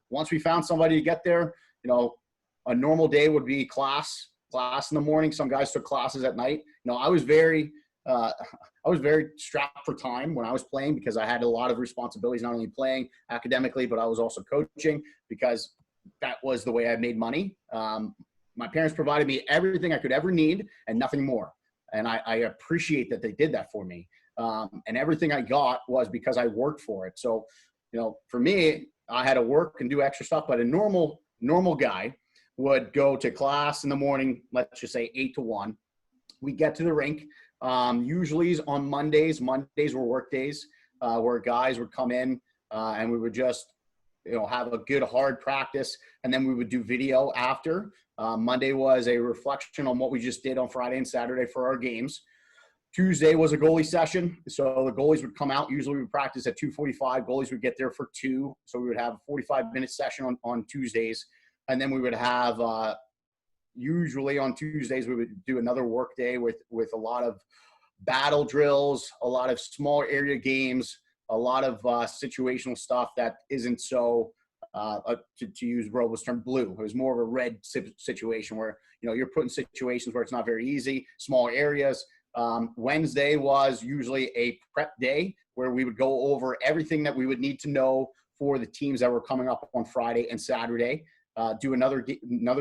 Once we found somebody to get there, a normal day would be class in the morning. Some guys took classes at night. I was very strapped for time when I was playing, because I had a lot of responsibilities, not only playing academically, but I was also coaching, because that was the way I made money. My parents provided me everything I could ever need and nothing more. And I appreciate that they did that for me. And everything I got was because I worked for it. So, for me, I had to work and do extra stuff, but a normal guy would go to class in the morning, let's just say 8 to 1. We get to the rink. Usually on Mondays were work days, where guys would come in, and we would just, have a good hard practice. And then we would do video after. Monday was a reflection on what we just did on Friday and Saturday for our games. Tuesday was a goalie session. So the goalies would come out. Usually we would practice at 2:45. Goalies would get there for 2. So we would have a 45-minute session on Tuesdays. And then we would have, usually on Tuesdays, we would do another work day with a lot of battle drills, a lot of small area games, a lot of situational stuff that isn't so, to use Robo's term, blue. It was more of a red situation where, you're put in situations where it's not very easy, small areas. Wednesday was usually a prep day where we would go over everything that we would need to know for the teams that were coming up on Friday and Saturday. Do another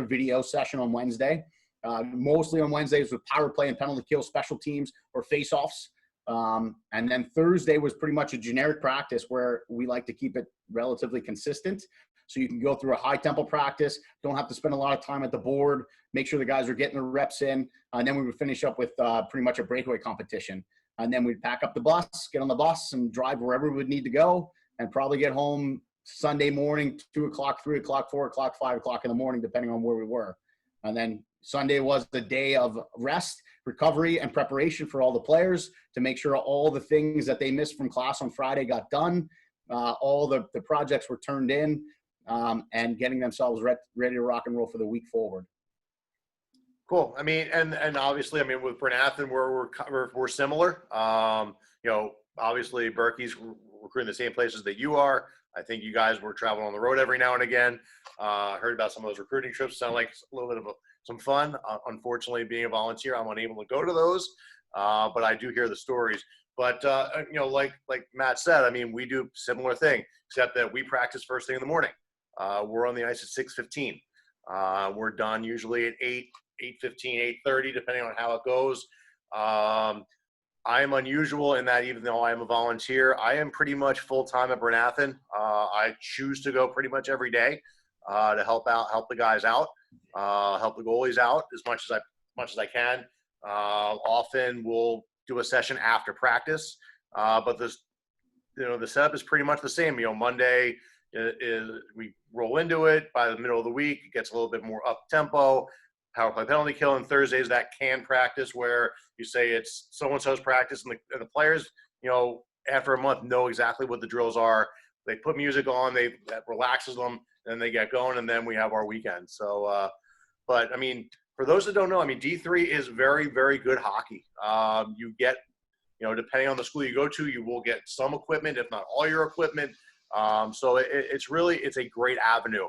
video session on Wednesday. Mostly on Wednesdays with power play and penalty kill, special teams, or face-offs. And then Thursday was pretty much a generic practice where we like to keep it relatively consistent. So you can go through a high-tempo practice, don't have to spend a lot of time at the board, make sure the guys are getting the reps in, and then we would finish up with pretty much a breakaway competition. And then we'd pack up the bus, get on the bus, and drive wherever we would need to go, and probably get home Sunday morning, 2 o'clock, 3 o'clock, 4 o'clock, 5 o'clock in the morning, depending on where we were. And then Sunday was the day of rest, recovery, and preparation for all the players to make sure all the things that they missed from class on Friday got done. All the projects were turned in, and getting themselves ready to rock and roll for the week forward. Cool. I mean, and obviously, I mean, with Bernathen, we're similar. Obviously, Berkey's recruiting the same places that you are. I think you guys were traveling on the road every now and again. Heard about some of those recruiting trips. Sound like a little bit of some fun. Unfortunately, being a volunteer, I'm unable to go to those, but I do hear the stories. But like Matt said, I mean, we do similar thing, except that we practice first thing in the morning. We're on the ice at 6:15. We're done usually at 8:15, 8:30, depending on how it goes. I am unusual in that even though I am a volunteer, I am pretty much full-time at Bernathen. I choose to go pretty much every day to help the guys out, help the goalies out as much as I can. Often we'll do a session after practice, but the setup is pretty much the same. Monday is we roll into it. By the middle of the week, it gets a little bit more up tempo. Power play, penalty kill, and Thursdays that can practice where you say it's so-and-so's practice, and the players, after a month know exactly what the drills are. They put music on, that relaxes them, and they get going, and then we have our weekend. So, but I mean, for those that don't know, I mean, D3 is very, very good hockey. You get, depending on the school you go to, you will get some equipment, if not all your equipment. So it's a great avenue.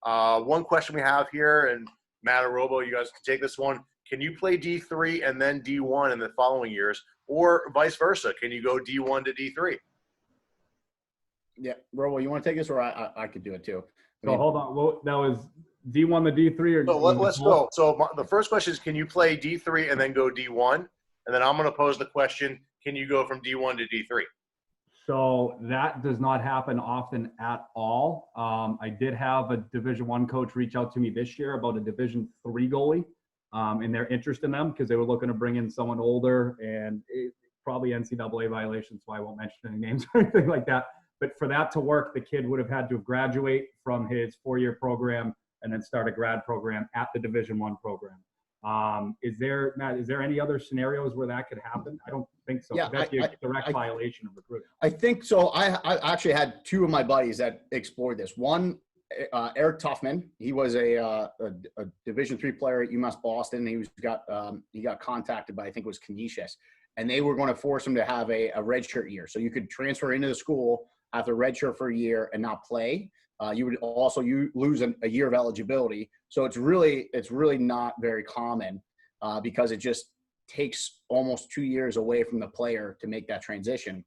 One question we have here, and Matt or Robo, you guys can take this one. Can you play D3 and then D1 in the following years, or vice versa? Can you go D1 to D3? Yeah, Robo, you want to take this, or I could do it too? Hold on. Well, that was D1 to D3, or so let's go. So the first question is, can you play D3 and then go D1? And then I'm going to pose the question, can you go from D1 to D3? So that does not happen often at all. I did have a Division I coach reach out to me this year about a Division III goalie, and their interest in them because they were looking to bring in someone older, and probably NCAA violations, so I won't mention any names or anything like that. But for that to work, the kid would have had to graduate from his 4-year program and then start a grad program at the Division I program. Matt, is there any other scenarios where that could happen? I don't think so. Yeah, That's a direct violation of recruiting. I think so. I actually had two of my buddies that explored this. One, Eric Tuffman. He was a Division III player at UMass Boston. He got contacted by, I think it was Canisius, and they were going to force him to have a redshirt year. So you could transfer into the school after redshirt for a year and not play. You would also lose a year of eligibility. So it's really not very common because it just takes almost 2 years away from the player to make that transition.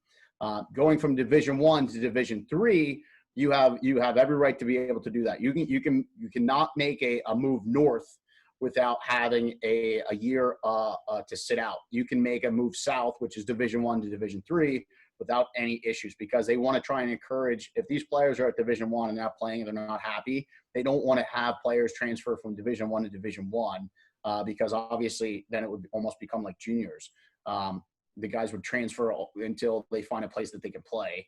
Going from Division I to Division III, you have every right to be able to do that. You cannot make a move north without having a year to sit out. You can make a move south, which is Division I to Division III, without any issues, because they want to try and encourage, if these players are at Division I and not playing and they're not happy, they don't want to have players transfer from Division I to Division I because obviously then it would almost become like juniors. The guys would transfer until they find a place that they can play.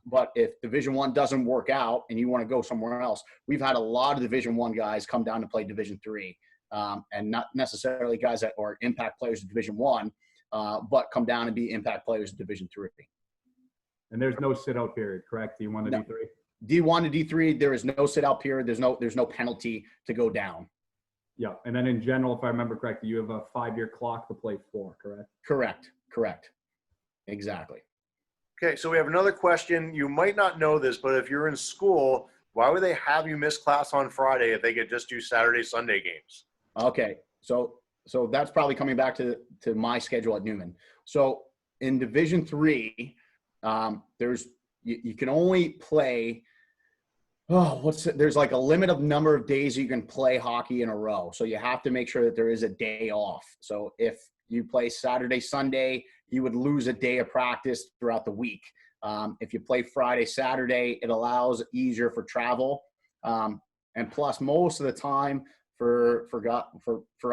But if Division I doesn't work out and you want to go somewhere else, we've had a lot of Division I guys come down to play Division III, and not necessarily guys that are impact players in Division I, but come down and be impact players in Division III. And there's no sit-out period, correct? D1 to No. D3? D1 to D3, there is no sit-out period. There's no penalty to go down. Yeah. And then in general, if I remember correctly, you have a 5-year clock to play for, correct? Correct. Exactly. Okay, so we have another question. You might not know this, but if you're in school, why would they have you miss class on Friday if they could just do Saturday, Sunday games? Okay, so that's probably coming back to my schedule at Newman. So in Division III, you can only play. There's like a limit of number of days you can play hockey in a row. So you have to make sure that there is a day off. So if you play Saturday, Sunday, you would lose a day of practice throughout the week. If you play Friday, Saturday, it allows easier for travel. And plus, most of the time for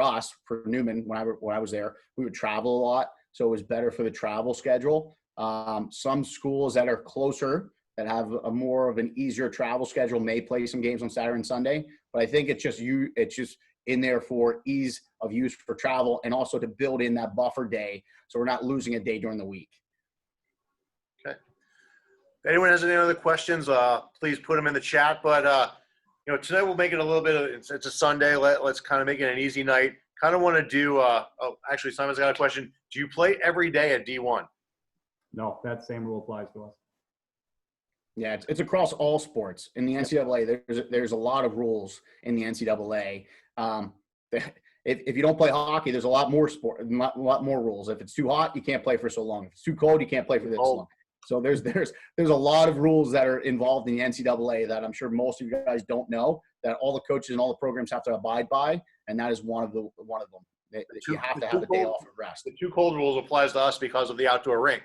us, for Newman, when I was there, we would travel a lot. So it was better for the travel schedule. Some schools that are closer, that have a more of an easier travel schedule, may play some games on Saturday and Sunday. But I think it's just in there for ease of use for travel and also to build in that buffer day so we're not losing a day during the week. Okay. If anyone has any other questions, please put them in the chat. But, tonight we'll make it a little bit of – it's a Sunday. Let's kind of make it an easy night. Kind of want to do actually, Simon's got a question. Do you play every day at D1? No, that same rule applies to us. Yeah, it's across all sports. In the NCAA, there's a lot of rules in the NCAA. If you don't play hockey, there's a lot more rules. If it's too hot, you can't play for so long. If it's too cold, you can't play for this long. So there's a lot of rules that are involved in the NCAA that I'm sure most of you guys don't know, that all the coaches and all the programs have to abide by, and that is one of them. You have to have a day off of rest. The too cold rules applies to us because of the outdoor rink.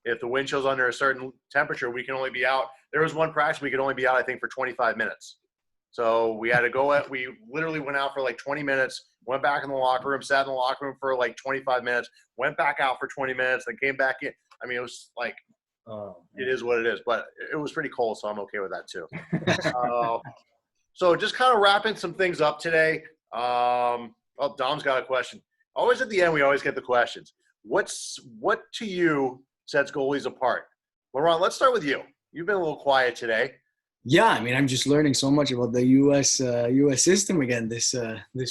If the wind chill's under a certain temperature, we can only be out. There was one practice we could only be out, I think, for 25 minutes. So we had to go – we literally went out for like 20 minutes, went back in the locker room, sat in the locker room for like 25 minutes, went back out for 20 minutes, then came back in. I mean, it was like it is what it is. But it was pretty cold, so I'm okay with that too. So just kind of wrapping some things up today. Dom's got a question. Always at the end, we always get the questions. What to you sets goalies apart? Laurent, let's start with you. You've been a little quiet today. Yeah, I mean, I'm just learning so much about the U.S. System again this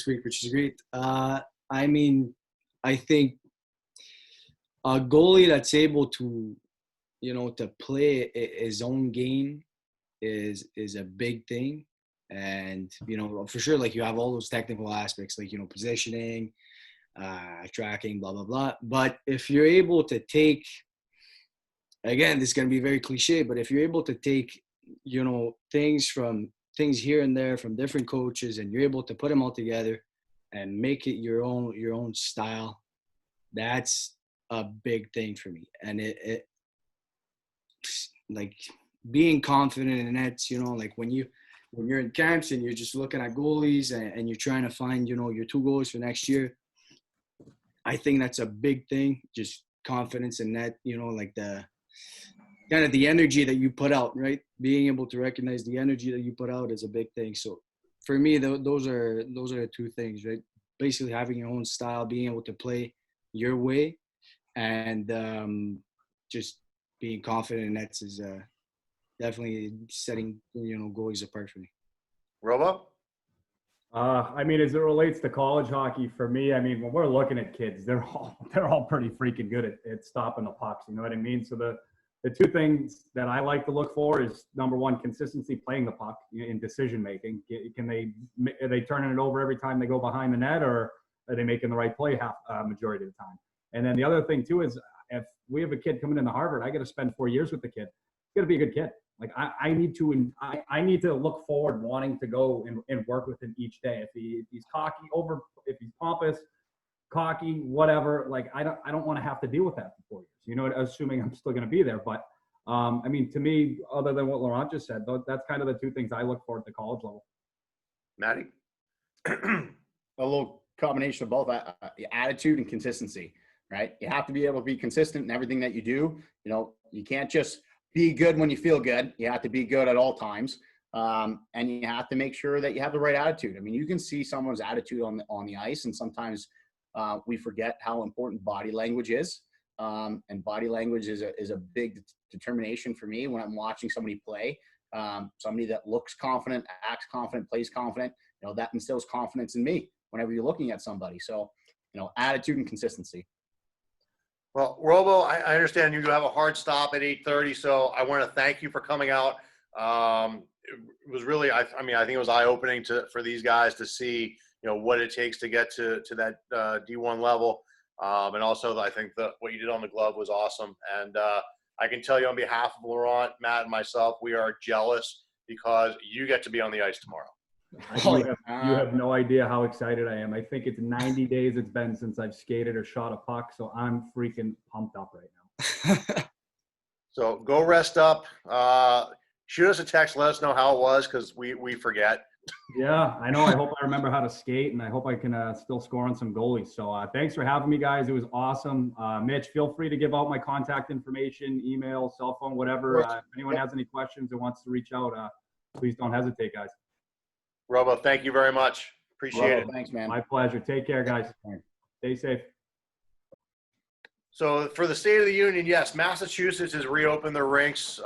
week, which is great. I mean, I think a goalie that's able to, to play his own game is a big thing. And, for sure, like you have all those technical aspects, like, positioning, tracking, blah, blah, blah. But if you're able to take, again, this is going to be very cliche, but if you're able to take, things here and there from different coaches, and you're able to put them all together and make it your own style, that's a big thing for me. And it like being confident in that, like when you're in camps and you're just looking at goalies and you're trying to find, your two goals for next year, I think that's a big thing. Just confidence in that, like the kind of the energy that you put out, right? Being able to recognize the energy that you put out is a big thing. So for me, those are the two things, right? Basically, having your own style, being able to play your way, and just being confident in nets is definitely setting goalies apart for me. Robo? I mean, as it relates to college hockey, for me, I mean, when we're looking at kids, they're all pretty freaking good at stopping the pucks. You know what I mean? So the two things that I like to look for is, number one, consistency playing the puck in decision making. Are they turning it over every time they go behind the net, or are they making the right play majority of the time? And then the other thing too is, if we have a kid coming into Harvard, I got to spend 4 years with the kid. It's got to be a good kid. Like I need to look forward, wanting to go and work with him each day. If he's cocky, if he's pompous, cocky, whatever, like I don't want to have to deal with that for 4 years. You know, assuming I'm still going to be there. But I mean, to me, other than what Laurent just said, that's kind of the two things I look for at the college level. Matty? A little combination of both, attitude and consistency, right? You have to be able to be consistent in everything that you do. You know, you can't just be good when you feel good. You have to be good at all times. And you have to make sure that you have the right attitude. I mean, you can see someone's attitude on the ice, and sometimes we forget how important body language is. And body language is a big determination for me when I'm watching somebody play. Somebody that looks confident, acts confident, plays confident, you know, that instills confidence in me whenever you're looking at somebody. So, you know, attitude and consistency. Well, Robo, I understand you have a hard stop at 8:30, so I want to thank you for coming out. It was really, I think it was eye-opening for these guys to see, you know, what it takes to get to that D1 level. And also, I think what you did on the glove was awesome. And I can tell you on behalf of Laurent, Matt, and myself, we are jealous because you get to be on the ice tomorrow. You have no idea how excited I am. I think it's 90 days it's been since I've skated or shot a puck, so I'm freaking pumped up right now. So go rest up. Shoot us a text. Let us know how it was, because we forget. Yeah, I know. I hope I remember how to skate, and I hope I can still score on some goalies. So thanks for having me, guys. It was awesome. Mitch, feel free to give out my contact information, email, cell phone, whatever. If anyone has any questions or wants to reach out, please don't hesitate, guys. Robo, thank you very much. Appreciate it. Thanks, man. My pleasure. Take care, guys. Stay safe. So for the State of the Union, yes, Massachusetts has reopened their rinks.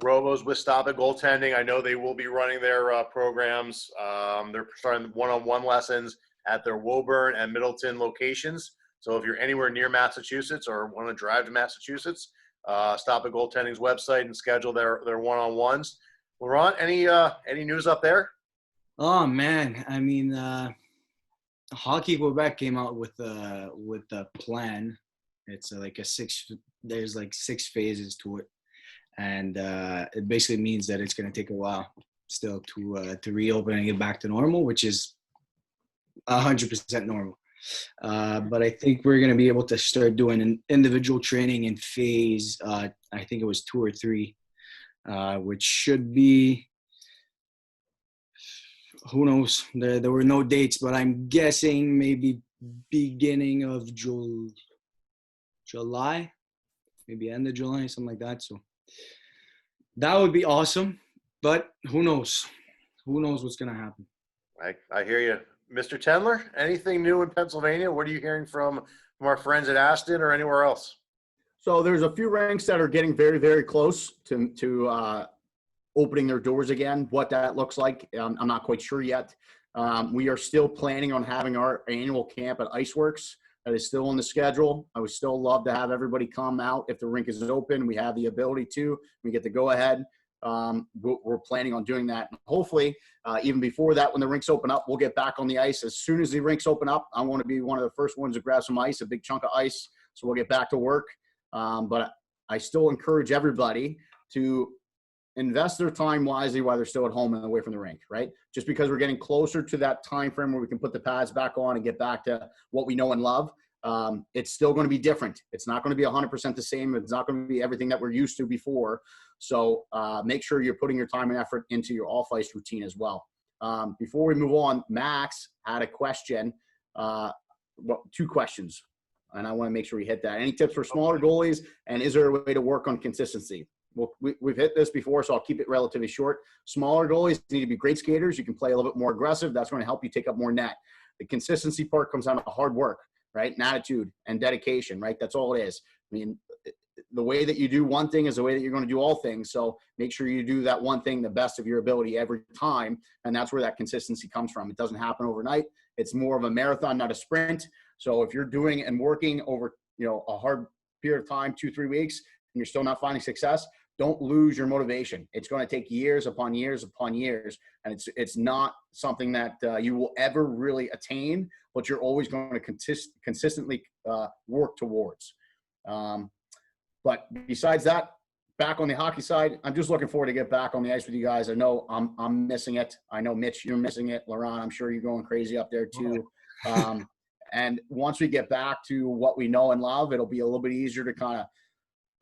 Robo's with Stop at Goaltending. I know they will be running their programs. They're starting one-on-one lessons at their Woburn and Middleton locations. So if you're anywhere near Massachusetts or want to drive to Massachusetts, Stop at Goaltending's website and schedule their one-on-ones. Laurent, any news up there? Oh man, I mean, Hockey Quebec came out with a plan. It's there's like 6 phases to it, and it basically means that it's going to take a while still to reopen and get back to normal, which is 100% normal. But I think we're going to be able to start doing an individual training in phase. I think it was 2 or 3. Which should be, who knows? There were no dates, but I'm guessing maybe beginning of July, maybe end of July, something like that. So that would be awesome, but who knows? Who knows what's going to happen? I hear you. Mr. Tendler, anything new in Pennsylvania? What are you hearing from our friends at Aston or anywhere else? So there's a few rinks that are getting very, very close to opening their doors again. What that looks like, I'm not quite sure yet. We are still planning on having our annual camp at Iceworks. That is still on the schedule. I would still love to have everybody come out if the rink is open. We have the ability to. We get to go ahead. We're planning on doing that. Hopefully, even before that, when the rinks open up, we'll get back on the ice. As soon as the rinks open up, I want to be one of the first ones to grab some ice, a big chunk of ice. So we'll get back to work. But I still encourage everybody to invest their time wisely while they're still at home and away from the rink, right? Just because we're getting closer to that time frame where we can put the pads back on and get back to what we know and love, it's still going to be different. It's not going to be 100% the same. It's not going to be everything that we're used to before. So make sure you're putting your time and effort into your off-ice routine as well. Before we move on, Max had a question, 2 questions. And I want to make sure we hit that. Any tips for smaller goalies, and is there a way to work on consistency? we've hit this before, so I'll keep it relatively short. Smaller goalies need to be great skaters. You can play a little bit more aggressive. That's going to help you take up more net. The consistency part comes down to hard work, right? And attitude and dedication, right? That's all it is. I mean, the way that you do one thing is the way that you're going to do all things. So make sure you do that one thing the best of your ability every time. And that's where that consistency comes from. It doesn't happen overnight. It's more of a marathon, not a sprint. So if you're doing and working over, a hard period of time, 2-3 weeks, and you're still not finding success, don't lose your motivation. It's going to take years upon years upon years. And it's not something that you will ever really attain, but you're always going to consistently work towards. But besides that, back on the hockey side, I'm just looking forward to get back on the ice with you guys. I know I'm missing it. I know, Mitch, you're missing it. Laurent, I'm sure you're going crazy up there too. And once we get back to what we know and love, it'll be a little bit easier to kind of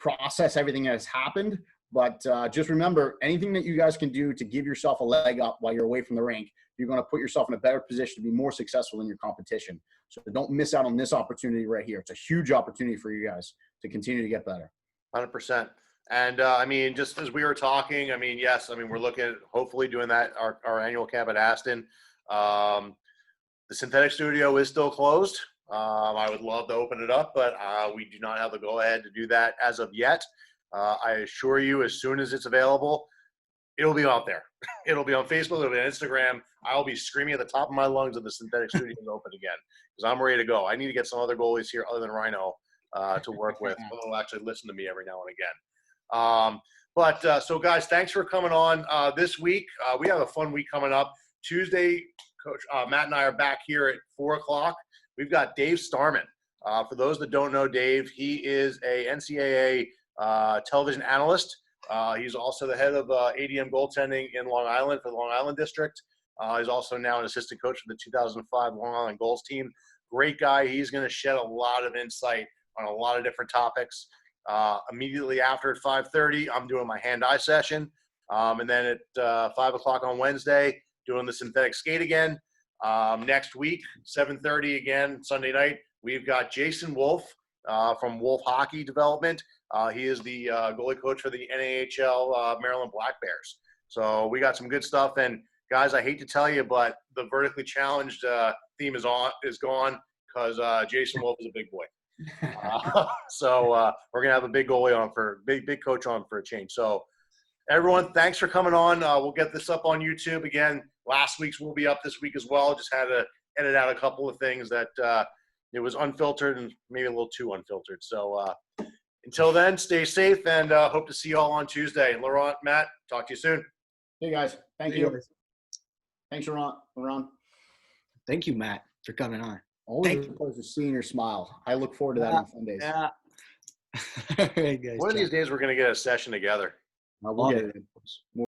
process everything that has happened. But just remember, anything that you guys can do to give yourself a leg up while you're away from the rink, you're going to put yourself in a better position to be more successful in your competition. So don't miss out on this opportunity right here. It's a huge opportunity for you guys to continue to get better. 100%. And I mean, just as we were talking, I mean, yes, I mean, we're looking at hopefully doing that, our annual camp at Aston. The synthetic studio is still closed. I would love to open it up, but we do not have the go-ahead to do that as of yet. I assure you, as soon as it's available, it'll be out there. It'll be on Facebook. It'll be on Instagram. I'll be screaming at the top of my lungs that the synthetic studio is open again because I'm ready to go. I need to get some other goalies here other than Rhino to work with. Who will actually listen to me every now and again. So, guys, thanks for coming on this week. We have a fun week coming up. Tuesday, Coach Matt and I are back here at 4 o'clock. We've got Dave Starman. For those that don't know Dave, he is a NCAA television analyst. He's also the head of ADM goaltending in Long Island for the Long Island District. He's also now an assistant coach for the 2005 Long Island Goals team. Great guy. He's going to shed a lot of insight on a lot of different topics. Immediately after at 5:30, I'm doing my hand-eye session. And then at 5 o'clock on Wednesday, doing the synthetic skate again. Next week, 7:30 again, Sunday night, we've got Jason Wolf from Wolf Hockey Development. He is the goalie coach for the NAHL Maryland Black Bears. So we got some good stuff. And guys, I hate to tell you, but the vertically challenged theme is gone because Jason Wolf is a big boy. So we're gonna have a big goalie on big coach on for a change. So everyone, thanks for coming on. We'll get this up on YouTube again. Last week's will be up this week as well. Just had to edit out a couple of things that it was unfiltered and maybe a little too unfiltered. So until then, stay safe and hope to see you all on Tuesday. Laurent, Matt, talk to you soon. Hey guys, thank you. Thanks, Laurent. Thank you, Matt, for coming on. Always a pleasure seeing your smile. I look forward to that on Sundays. Yeah. All right, guys. One of these days, we're going to get a session together. We'll get it in.